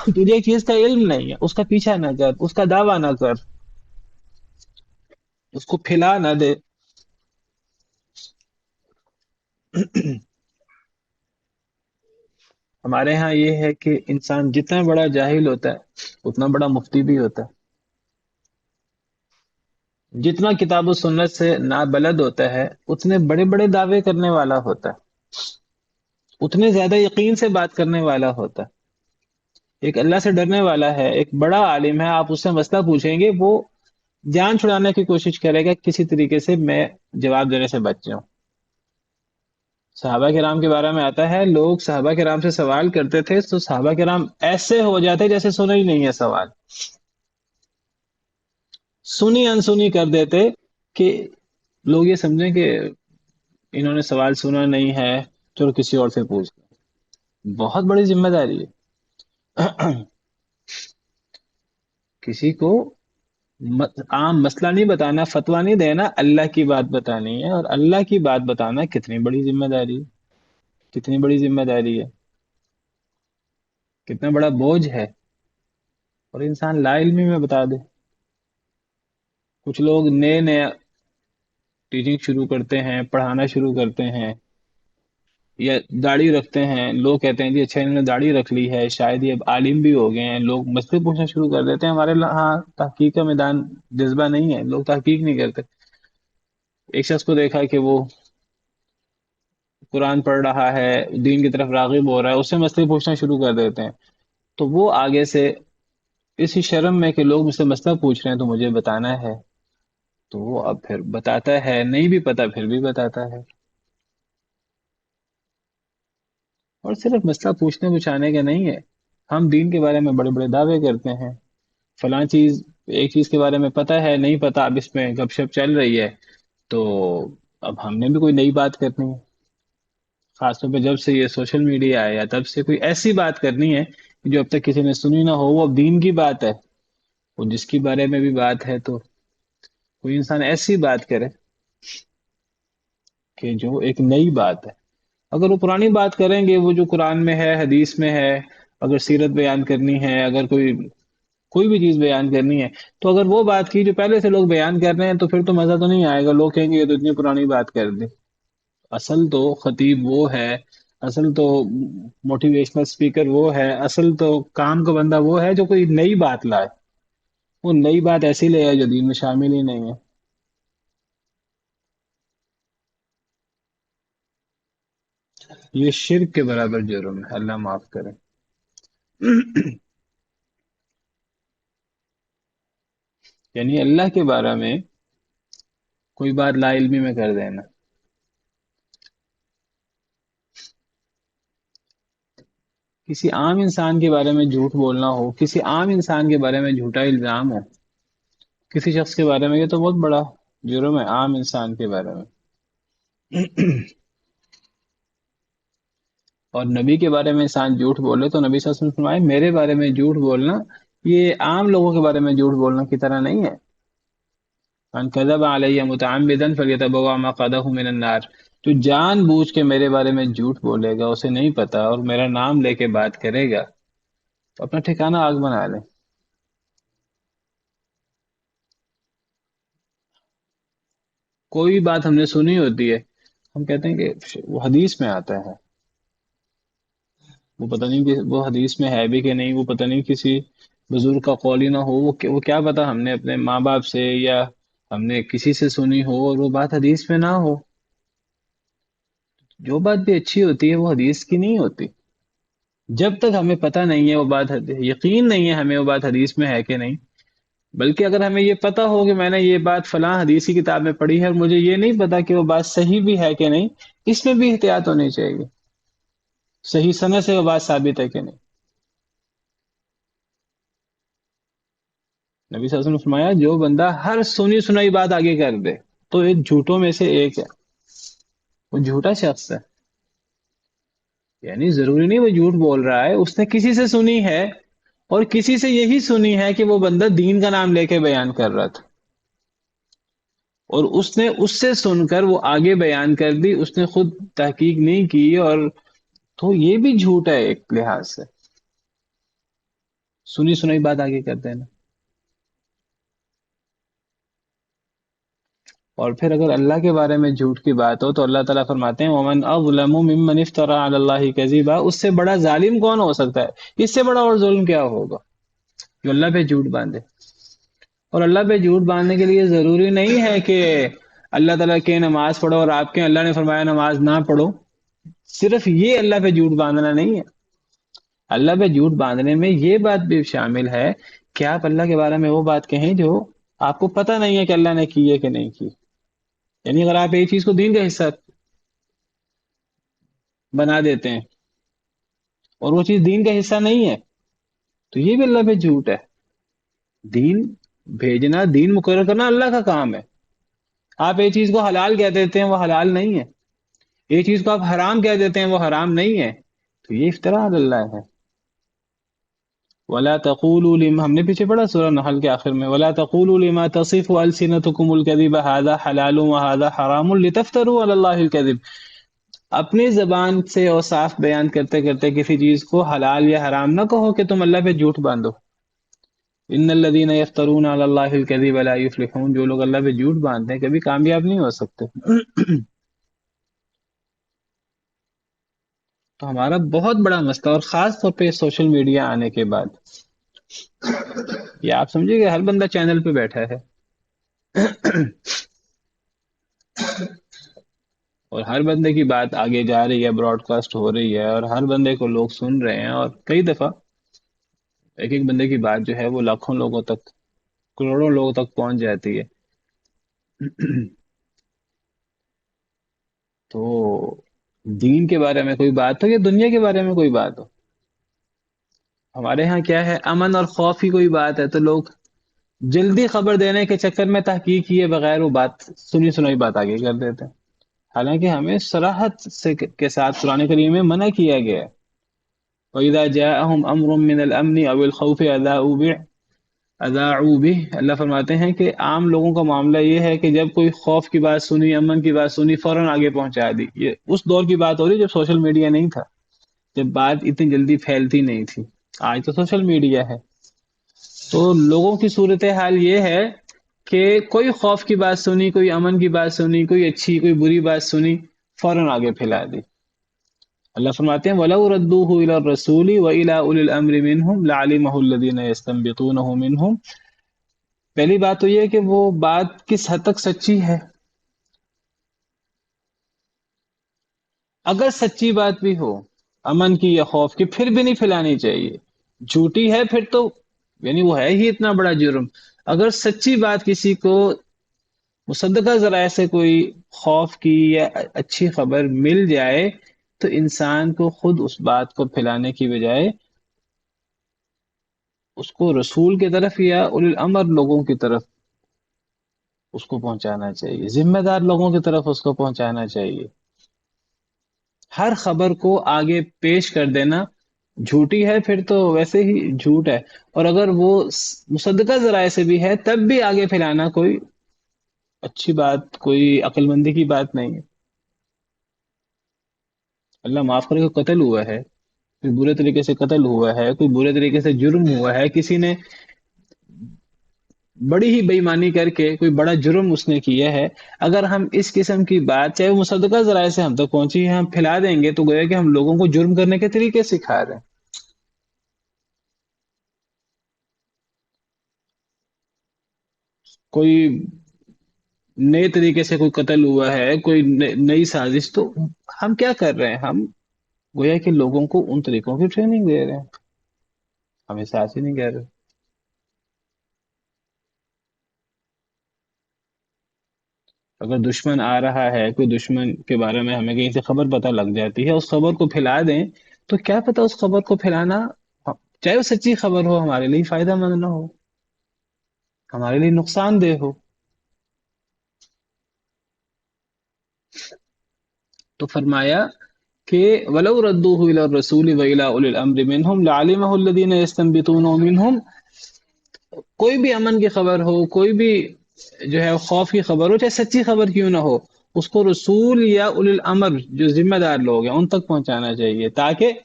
تجھے ایک چیز کا علم نہیں ہے، اس کا پیچھا نہ کر، اس کا دعویٰ نہ کر، اس کو پھیلا نہ دے۔ ہمارے ہاں یہ ہے کہ انسان جتنا بڑا جاہل ہوتا ہے اتنا بڑا مفتی بھی ہوتا ہے، جتنا کتاب و سنت سے نابلد ہوتا ہے اتنے بڑے بڑے دعوے کرنے والا ہوتا ہے، اتنے زیادہ یقین سے بات کرنے والا ہوتا ہے۔ ایک اللہ سے ڈرنے والا ہے، ایک بڑا عالم ہے، آپ اس سے مسئلہ پوچھیں گے، وہ جان چھڑانے کی کوشش کرے گا کسی طریقے سے میں جواب دینے سے بچ جاؤں۔ صحابہ کرام کے بارے میں آتا ہے، لوگ صحابہ کرام سے سوال کرتے تھے تو صحابہ کرام ایسے ہو جاتے جیسے سنا ہی نہیں ہے سوال، سنی انسنی کر دیتے کہ لوگ یہ سمجھیں کہ انہوں نے سوال سنا نہیں ہے، چلو کسی اور سے پوچھ لیں۔ بہت بڑی ذمہ داری ہے۔ کسی کو عام مسئلہ نہیں بتانا، فتویٰ نہیں دینا، اللہ کی بات بتانی ہے، اور اللہ کی بات بتانا کتنی بڑی ذمہ داری ہے، کتنی بڑی ذمہ داری ہے، کتنا بڑا بوجھ ہے، اور انسان لا علمی میں بتا دے۔ کچھ لوگ نئے نئے ٹیچنگ شروع کرتے ہیں، پڑھانا شروع کرتے ہیں، یا داڑھی رکھتے ہیں، لوگ کہتے ہیں جی اچھا انہوں نے داڑھی رکھ لی ہے، شاید یہ اب عالم بھی ہو گئے ہیں، لوگ مسئلے پوچھنا شروع کر دیتے ہیں۔ ہمارے ہاں تحقیق کا میدان جذبہ نہیں ہے، لوگ تحقیق نہیں کرتے۔ ایک شخص کو دیکھا کہ وہ قرآن پڑھ رہا ہے، دین کی طرف راغب ہو رہا ہے، اس سے مسئلے پوچھنا شروع کر دیتے ہیں، تو وہ آگے سے اسی شرم میں کہ لوگ مجھ سے مسئلہ پوچھ رہے ہیں تو مجھے بتانا ہے، تو وہ اب پھر بتاتا ہے، نہیں بھی پتا پھر بھی بتاتا ہے۔ اور صرف مسئلہ پوچھنے پوچھانے کا نہیں ہے، ہم دین کے بارے میں بڑے بڑے دعوے کرتے ہیں، فلاں چیز، ایک چیز کے بارے میں پتہ ہے، نہیں پتا، اب اس میں گپ شپ چل رہی ہے، تو اب ہم نے بھی کوئی نئی بات کرنی ہے، خاص طور پہ جب سے یہ سوشل میڈیا آیا تب سے کوئی ایسی بات کرنی ہے جو اب تک کسی نے سنی نہ ہو، وہ اب دین کی بات ہے، وہ جس کی بارے میں بھی بات ہے تو کوئی انسان ایسی بات کرے کہ جو ایک نئی بات ہے۔ اگر وہ پرانی بات کریں گے، وہ جو قرآن میں ہے، حدیث میں ہے، اگر سیرت بیان کرنی ہے، اگر کوئی بھی چیز بیان کرنی ہے، تو اگر وہ بات کی جو پہلے سے لوگ بیان کر رہے ہیں تو پھر تو مزہ تو نہیں آئے گا، لوگ کہیں گے یہ تو اتنی پرانی بات کر دی۔ اصل تو خطیب وہ ہے، اصل تو موٹیویشنل اسپیکر وہ ہے، اصل تو کام کا بندہ وہ ہے جو کوئی نئی بات لائے، وہ نئی بات ایسی لے آئے جو دین میں شامل ہی نہیں ہے۔ یہ شرک کے برابر جرم ہے، اللہ معاف کرے۔ یعنی اللہ کے بارے میں کوئی بات لا علمی میں کر دینا۔ کسی عام انسان کے بارے میں جھوٹ بولنا ہو، کسی عام انسان کے بارے میں جھوٹا الزام ہو، کسی شخص کے بارے میں، یہ تو بہت بڑا جرم ہے، عام انسان کے بارے میں۔ اور نبی کے بارے میں انسان جھوٹ بولے تو نبی صلی اللہ علیہ وسلم فرمائے میرے بارے میں جھوٹ بولنا یہ عام لوگوں کے بارے میں جھوٹ بولنا کی طرح نہیں ہے۔ من کذب علی متعمدا فلیتبوأ مقعدہ من النار، جو جان بوجھ کے میرے بارے میں جھوٹ بولے گا، اسے نہیں پتا، اور میرا نام لے کے بات کرے گا، تو اپنا ٹھکانہ آگ بنا لے۔ کوئی بھی بات ہم نے سنی ہوتی ہے، ہم کہتے ہیں کہ وہ حدیث میں آتا ہے، وہ پتہ نہیں کہ وہ حدیث میں ہے بھی کہ نہیں، وہ پتہ نہیں کسی بزرگ کا قول ہی نہ ہو، وہ کیا پتا ہم نے اپنے ماں باپ سے یا ہم نے کسی سے سنی ہو اور وہ بات حدیث میں نہ ہو۔ جو بات بھی اچھی ہوتی ہے وہ حدیث کی نہیں ہوتی، جب تک ہمیں پتہ نہیں ہے وہ بات، یقین نہیں ہے ہمیں وہ بات حدیث میں ہے کہ نہیں۔ بلکہ اگر ہمیں یہ پتہ ہو کہ میں نے یہ بات فلاں حدیثی کتاب میں پڑھی ہے اور مجھے یہ نہیں پتا کہ وہ بات صحیح بھی ہے کہ نہیں، اس میں بھی احتیاط ہونی چاہیے، صحیح سند سے وہ بات ثابت ہے کہ نہیں۔ نبی صلی اللہ علیہ وسلم نے فرمایا جو بندہ ہر سنی سنائی بات آگے کر دے تو ایک جھوٹوں میں سے ایک ہے، وہ جھوٹا شخص ہے۔ یعنی ضروری نہیں وہ جھوٹ بول رہا ہے، اس نے کسی سے سنی ہے، اور کسی سے یہی سنی ہے کہ وہ بندہ دین کا نام لے کے بیان کر رہا تھا، اور اس نے اس سے سن کر وہ آگے بیان کر دی، اس نے خود تحقیق نہیں کی، اور تو یہ بھی جھوٹ ہے ایک لحاظ سے، سنی سنائی بات آگے کر دینا۔ اور پھر اگر اللہ کے بارے میں جھوٹ کی بات ہو تو اللہ تعالیٰ فرماتے ہیں وَمَنْ أَظْلَمُ مِمَّنِ افْتَرَىٰ عَلَى اللَّهِ كَذِبًا، اس سے بڑا ظالم کون ہو سکتا ہے، اس سے بڑا اور ظلم کیا ہوگا جو اللہ پہ جھوٹ باندھے۔ اور اللہ پہ جھوٹ باندھنے کے لیے ضروری نہیں ہے کہ اللہ تعالیٰ کے نماز پڑھو اور آپ کے اللہ نے فرمایا نماز نہ پڑھو. صرف یہ اللہ پہ جھوٹ باندھنا نہیں ہے. اللہ پہ جھوٹ باندھنے میں یہ بات بھی شامل ہے کہ آپ اللہ کے بارے میں وہ بات کہیں جو آپ کو پتہ نہیں ہے کہ اللہ نے کی ہے کہ نہیں کی. یعنی اگر آپ ایک چیز کو دین کا حصہ بنا دیتے ہیں اور وہ چیز دین کا حصہ نہیں ہے تو یہ بھی اللہ پہ جھوٹ ہے. دین بھیجنا، دین مقرر کرنا اللہ کا کام ہے. آپ ایک چیز کو حلال کہہ دیتے ہیں وہ حلال نہیں ہے، ایک چیز کو آپ حرام کہہ دیتے ہیں وہ حرام نہیں ہے، تو یہ افتراء علی اللہ ہے. ولا تقولوا لما، ہم نے پیچھے پڑھا سورہ نحل کے آخر میں، ولا تقولوا لما تصف السنتكم الكذب هذا حلال وهذا حرام لتفتروا على الله الكذب. اپنی زبان سے اوصاف بیان کرتے کرتے کسی چیز کو حلال یا حرام نہ کہو کہ تم اللہ پہ جھوٹ باندھو. ان الذين يفترون على الله الكذب لا يفلحون، جو لوگ اللہ پہ جھوٹ باندھتے ہیں کبھی کامیاب نہیں ہو سکتے. تو ہمارا بہت بڑا مسئلہ، اور خاص طور پہ سوشل میڈیا آنے کے بعد، یہ آپ سمجھے کہ ہر بندہ چینل پہ بیٹھا ہے اور ہر بندے کی بات آگے جا رہی ہے، براڈ کاسٹ ہو رہی ہے، اور ہر بندے کو لوگ سن رہے ہیں، اور کئی دفعہ ایک ایک بندے کی بات جو ہے وہ لاکھوں لوگوں تک، کروڑوں لوگوں تک پہنچ جاتی ہے. تو دین کے بارے میں کوئی بات ہو یا دنیا کے بارے میں کوئی بات ہو، ہمارے ہاں کیا ہے، امن اور خوف کی کوئی بات ہے تو لوگ جلدی خبر دینے کے چکر میں تحقیق کیے بغیر وہ بات، سنی سنائی بات آگے کر دیتے ہیں. حالانکہ ہمیں صراحت سے کے ساتھ قرآن کریم میں منع کیا گیا ہے. وَإِذَا جَاءَهُمْ أَمْرٌ مِّنَ الْأَمْنِ أَوِ الْخَوْفِ أَذَاعُوا بِهِ. اللہ فرماتے ہیں کہ عام لوگوں کا معاملہ یہ ہے کہ جب کوئی خوف کی بات سنی، امن کی بات سنی، فوراً آگے پہنچا دی. یہ اس دور کی بات ہو رہی جب سوشل میڈیا نہیں تھا، جب بات اتنی جلدی پھیلتی نہیں تھی. آج تو سوشل میڈیا ہے تو لوگوں کی صورتحال یہ ہے کہ کوئی خوف کی بات سنی، کوئی امن کی بات سنی، کوئی اچھی کوئی بری بات سنی، فوراً آگے پھیلا دی. اللہ فرماتے ہیں وَلَوْ رَدُّوهُ إِلَى الرَّسُولِ وَإِلَى أُولِي الْأَمْرِ مِنْهُمْ لَعَلِمَهُ الَّذِينَ يَسْتَنبِطُونَهُ مِنْهُمْ. پہلی بات تو یہ کہ وہ بات کس حد تک سچی ہے. اگر سچی بات بھی ہو امن کی یا خوف کی، پھر بھی نہیں پھیلانی چاہیے. جھوٹی ہے پھر تو یعنی وہ ہے ہی اتنا بڑا جرم. اگر سچی بات کسی کو مصدقہ ذرائع سے کوئی خوف کی یا اچھی خبر مل جائے تو انسان کو خود اس بات کو پھیلانے کی بجائے اس کو رسول کی طرف یا اولی الامر لوگوں کی طرف اس کو پہنچانا چاہیے، ذمہ دار لوگوں کی طرف اس کو پہنچانا چاہیے. ہر خبر کو آگے پیش کر دینا جھوٹی ہے پھر تو ویسے ہی جھوٹ ہے، اور اگر وہ مصدقہ ذرائع سے بھی ہے تب بھی آگے پھیلانا کوئی اچھی بات، کوئی عقل مندی کی بات نہیں ہے. اللہ معاف کرے، کوئی قتل ہوا ہے، کوئی برے طریقے سے قتل ہوا ہے، کوئی برے طریقے سے جرم ہوا ہے، کسی نے بڑی ہی بے ایمانی کر کے کوئی بڑا جرم اس نے کیا ہے، اگر ہم اس قسم کی بات چاہے وہ مصدقہ ذرائع سے ہم تک پہنچی ہے ہم پھیلا دیں گے تو گویا کہ ہم لوگوں کو جرم کرنے کے طریقے سکھا رہے ہیں. کوئی نئے طریقے سے کوئی قتل ہوا ہے، کوئی نئی سازش، تو ہم کیا کر رہے ہیں، ہم گویا کہ لوگوں کو ان طریقوں کی ٹریننگ دے رہے ہیں، ہم احساس ہی نہیں کر رہے. اگر دشمن آ رہا ہے، کوئی دشمن کے بارے میں ہمیں کہیں سے خبر پتہ لگ جاتی ہے، اس خبر کو پھیلا دیں تو کیا پتہ اس خبر کو پھیلانا چاہے وہ سچی خبر ہو ہمارے لیے فائدہ مند نہ ہو، ہمارے لیے نقصان دہ ہو. تو فرمایا کہ وَلَوْ رَدُّوهُ إِلَى الرَّسُولِ وَإِلَى أُولِي الْأَمْرِ مِنْهُمْ لَعَلِمَهُ الَّذِينَ يَسْتَنبِطُونَهُ مِنْهُمْ. کوئی بھی امن کی خبر ہو، کوئی بھی جو ہے خوف کی خبر ہو، چاہے سچی خبر کیوں نہ ہو، اس کو رسول یا اولی الامر جو ذمہ دار لوگ ہیں ان تک پہنچانا چاہیے تاکہ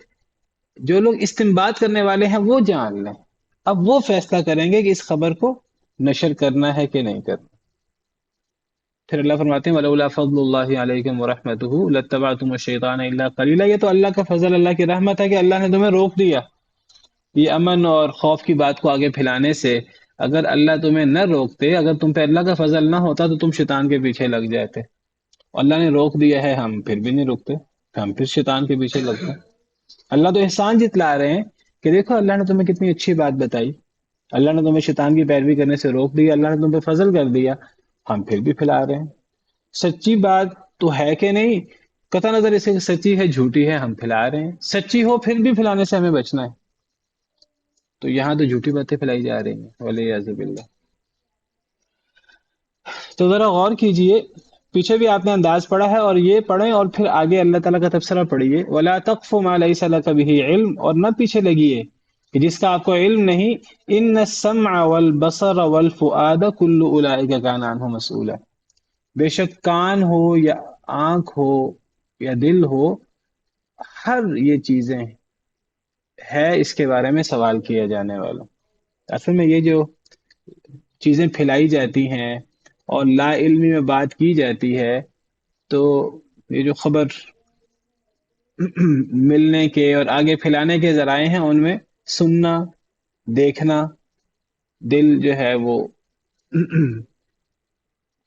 جو لوگ استنباط کرنے والے ہیں وہ جان لیں. اب وہ فیصلہ کریں گے کہ اس خبر کو نشر کرنا ہے کہ نہیں کرنا. پھر اللہ فرماتے ہیں وَلَوْلَا فَضْلُ اللَّهِ عَلَيْكُمْ وَرَحْمَتُهُ لَاتَّبَعْتُمُ الشَّيْطَانَ إِلَّا قَلِيلًا. یہ تو اللہ کا فضل، اللہ کی رحمت ہے کہ اللہ نے تمہیں روک دیا یہ امن اور خوف کی بات کو آگے پھیلانے سے. اگر اللہ تمہیں نہ روکتے، اگر تم پہ اللہ کا فضل نہ ہوتا تو تم شیطان کے پیچھے لگ جاتے. اللہ نے روک دیا ہے، ہم پھر بھی نہیں رکتے، ہم پھر شیطان کے پیچھے لگتے ہیں. اللہ تو احسان جتلا رہے ہیں کہ دیکھو اللہ نے تمہیں کتنی اچھی بات بتائی، اللہ نے تمہیں شیطان کی پیروی کرنے سے روک دیا، اللہ نے تم پہ فضل کر دیا، ہم پھر بھی پھیلا رہے ہیں. سچی بات تو ہے کہ نہیں، قطع نظر اسے کہ سچی ہے جھوٹی ہے، ہم پھیلا رہے ہیں. سچی ہو پھر بھی پھیلانے سے ہمیں بچنا ہے. تو یہاں تو جھوٹی باتیں پھیلائی جا رہی ہیں، ولیعذ باللہ. تو ذرا غور کیجئے، پیچھے بھی آپ نے انداز پڑھا ہے، اور یہ پڑھیں اور پھر آگے اللہ تعالیٰ کا تبصرہ پڑھیے. وَلَا تَقْفُ مَا لَيْسَ لَكَ بِهِ عِلْم، اور نہ پیچھے لگیے کہ جس کا آپ کو علم نہیں. إِنَّ السَّمْعَ وَالْبَصَرَ وَالْفُؤَادَ كُلُّ أُولَئِكَ كَانَ عَنْهُ مسئولا. بے شک کان ہو یا آنکھ ہو یا دل ہو، ہر یہ چیزیں ہے اس کے بارے میں سوال کیا جانے والا. اصل میں یہ جو چیزیں پھیلائی جاتی ہیں اور لا علمی میں بات کی جاتی ہے، تو یہ جو خبر ملنے کے اور آگے پھیلانے کے ذرائع ہیں، ان میں سننا، دیکھنا، دل جو ہے وہ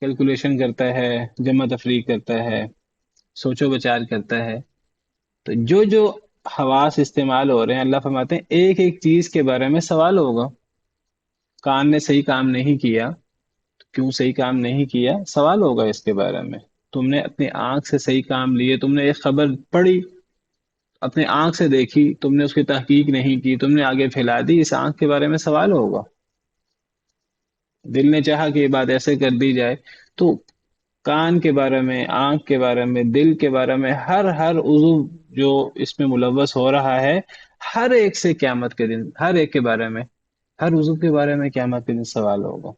کیلکولیشن کرتا ہے، جمع تفریق کرتا ہے، سوچ و بچار کرتا ہے. تو جو حواس استعمال ہو رہے ہیں، اللہ فرماتے ہیں ایک ایک چیز کے بارے میں سوال ہوگا. کان نے صحیح کام نہیں کیا، کیوں صحیح کام نہیں کیا، سوال ہوگا اس کے بارے میں. تم نے اپنی آنکھ سے صحیح کام لیے، تم نے ایک خبر پڑھی، اپنے آنکھ سے دیکھی، تم نے اس کی تحقیق نہیں کی، تم نے آگے پھیلا دی، اس آنکھ کے بارے میں سوال ہوگا. دل نے چاہا کہ یہ بات ایسے کر دی جائے. تو کان کے بارے میں، آنکھ کے بارے میں، دل کے بارے میں، ہر عضو جو اس میں ملوث ہو رہا ہے، ہر ایک سے قیامت کے دن، ہر ایک کے بارے میں، ہر عضو کے بارے میں قیامت کے دن سوال ہوگا.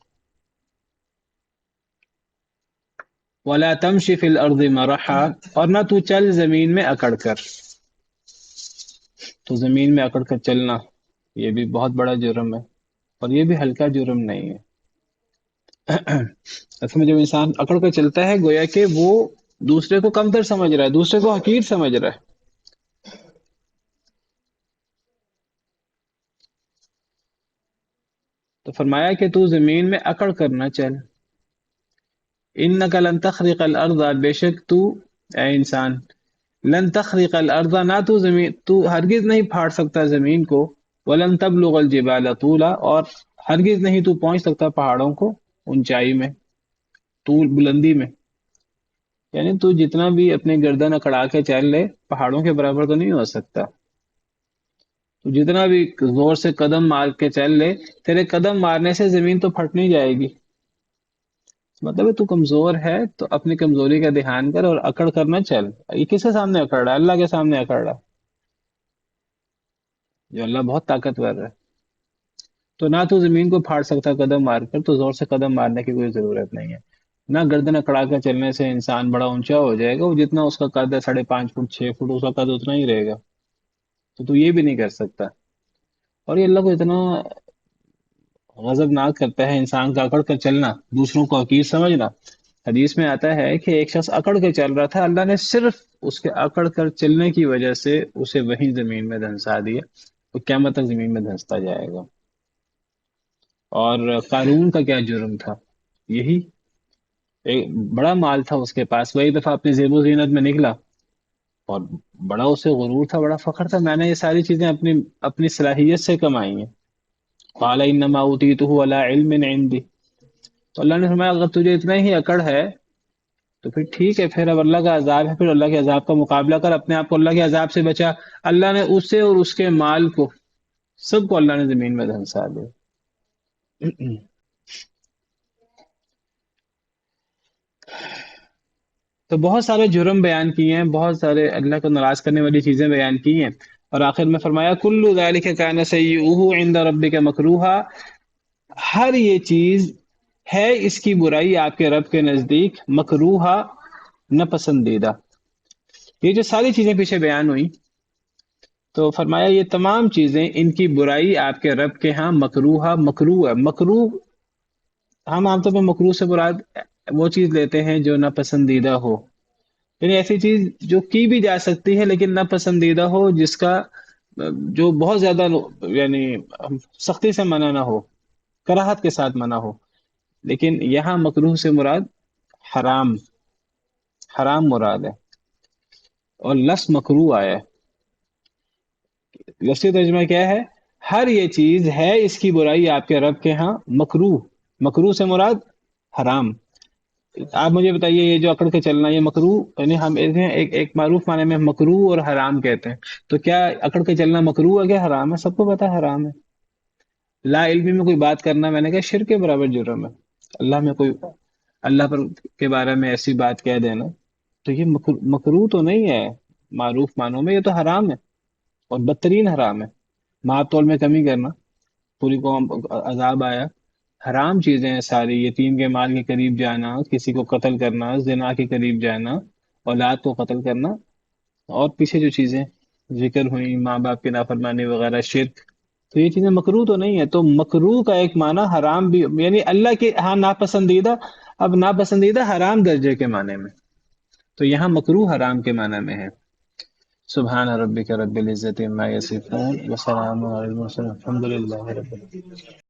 وَلَا تَمْشِ فِي الْأَرْضِ مَرَحًا، اور نہ تو چل زمین میں اکڑ کر. تو زمین میں اکڑ کر چلنا یہ بھی بہت بڑا جرم ہے، اور یہ بھی ہلکا جرم نہیں ہے. اصل میں جب انسان اکڑ کر چلتا ہے، گویا کہ وہ دوسرے کو کمتر سمجھ رہا ہے، دوسرے کو حقیر سمجھ رہا ہے. تو فرمایا کہ تو زمین میں اکڑ کر نہ چل. انک لن تخرق الارض، بے شک تو اے انسان، لن تخرق الارض، نہ تو ہرگز نہیں پھاڑ سکتا زمین کو. ولن تبلغ الجبال طولا، اور ہرگز نہیں تو پہنچ سکتا پہاڑوں کو اونچائی میں، طول بلندی میں. یعنی تو جتنا بھی اپنے گردن اکڑا کے چل لے، پہاڑوں کے برابر تو نہیں ہو سکتا. تو جتنا بھی زور سے قدم مار کے چل لے، تیرے قدم مارنے سے زمین تو پھٹ نہیں جائے گی. مطلب ہے تو کمزور ہے، تو اپنی کمزوری کا دھیان کر اور اکڑ کر نہ چل. یہ کس کے سامنے اکڑ رہا ہے؟ اللہ کے سامنے اکڑ رہا ہے، جو اللہ بہت طاقتور ہے. تو نہ تو زمین کو پھاڑ سکتا قدم مار کر، تو زور سے قدم مارنے کی کوئی ضرورت نہیں ہے. نہ گردن اکڑا کر چلنے سے انسان بڑا اونچا ہو جائے گا، وہ جتنا اس کا قد ہے 5.5 فٹ 6 فٹ، اس کا قد اتنا ہی رہے گا. تو یہ بھی نہیں کر سکتا. اور یہ اللہ کو اتنا غضبناک کرتا ہے انسان کا اکڑ کر چلنا، دوسروں کو حقیر سمجھنا. حدیث میں آتا ہے کہ ایک شخص اکڑ کے چل رہا تھا، اللہ نے صرف اس کے اکڑ کر چلنے کی وجہ سے اسے وہیں زمین میں دھنسا دیا، وہ قیامت تک زمین میں دھنستا جائے گا. اور قارون کا کیا جرم تھا؟ یہی ایک بڑا مال تھا اس کے پاس، وہی دفعہ اپنی زیب و زینت میں نکلا، اور بڑا اسے غرور تھا، بڑا فخر تھا، میں نے یہ ساری چیزیں اپنی صلاحیت سے کمائی ہیں. قال انما اوتیتہ علی علم عندی. تو اللہ نے فرمایا اگر تجھے اتنا ہی اکڑ ہے تو پھر ٹھیک ہے، پھر اب اللہ کا عذاب ہے، پھر اللہ کے عذاب کا مقابلہ کر، اپنے آپ کو اللہ کے عذاب سے بچا. اللہ نے اسے اور اس کے مال کو، سب کو اللہ نے زمین میں دھنسا دیا. تو بہت سارے جرم بیان کیے ہیں، بہت سارے اللہ کو ناراض کرنے والی چیزیں بیان کی ہیں، اور آخر میں فرمایا کل ذالک کان سیئہ عند ربک مکروہا، ہر یہ چیز ہے اس کی برائی آپ کے رب کے نزدیک مکروہا، ناپسندیدہ. یہ جو ساری چیزیں پیچھے بیان ہوئی، تو فرمایا یہ تمام چیزیں، ان کی برائی آپ کے رب کے ہاں مکروہا، مکروہ ہے. مکروہ ہم عام طور پہ مکروہ سے مراد وہ چیز لیتے ہیں جو ناپسندیدہ ہو، یعنی ایسی چیز جو کی بھی جا سکتی ہے لیکن ناپسندیدہ ہو، جس کا جو بہت زیادہ یعنی سختی سے منع نہ ہو. کراہت کے ساتھ منع ہو. لیکن یہاں مکروہ سے مراد حرام، حرام مراد ہے. اور لفظ مکروہ آیا ہے. لفظی ترجمہ کیا ہے؟ ہر یہ چیز ہے اس کی برائی آپ کے رب کے ہاں مکروہ. مکروہ سے مراد حرام. آپ مجھے بتائیے یہ جو اکڑ کے چلنا یہ مکروہ، یعنی ہم ایک معروف معنی میں مکروہ اور حرام کہتے ہیں. تو کیا اکڑ کے چلنا مکروہ ہے کہ حرام ہے؟ سب کو پتا ہے حرام ہے. لا علمی میں کوئی بات کرنا، میں نے کہا شرک کے برابر جرم ہے. اللہ پر کے بارے میں ایسی بات کہہ دینا تو یہ مکروہ تو نہیں ہے معروف معنوں میں، یہ تو حرام ہے اور بدترین حرام ہے. ماپ تول میں کمی کرنا، پوری قوم عذاب آیا. حرام چیزیں ہیں ساری، یتیم کے مال کے قریب جانا، کسی کو قتل کرنا، زنا کے قریب جانا، اولاد کو قتل کرنا، اور پیچھے جو چیزیں ذکر ہوئی ماں باپ کی نافرمانی وغیرہ، شرک، تو یہ چیزیں مکروہ تو نہیں ہے. تو مکروہ کا ایک معنی حرام بھی، یعنی اللہ کے ہاں ناپسندیدہ. اب ناپسندیدہ حرام درجے کے معنی میں، تو یہاں مکروہ حرام کے معنی میں ہے. سبحان ربک رب العزت عما یصفون وسلام علی المرسلین الحمد للہ رب العالمین.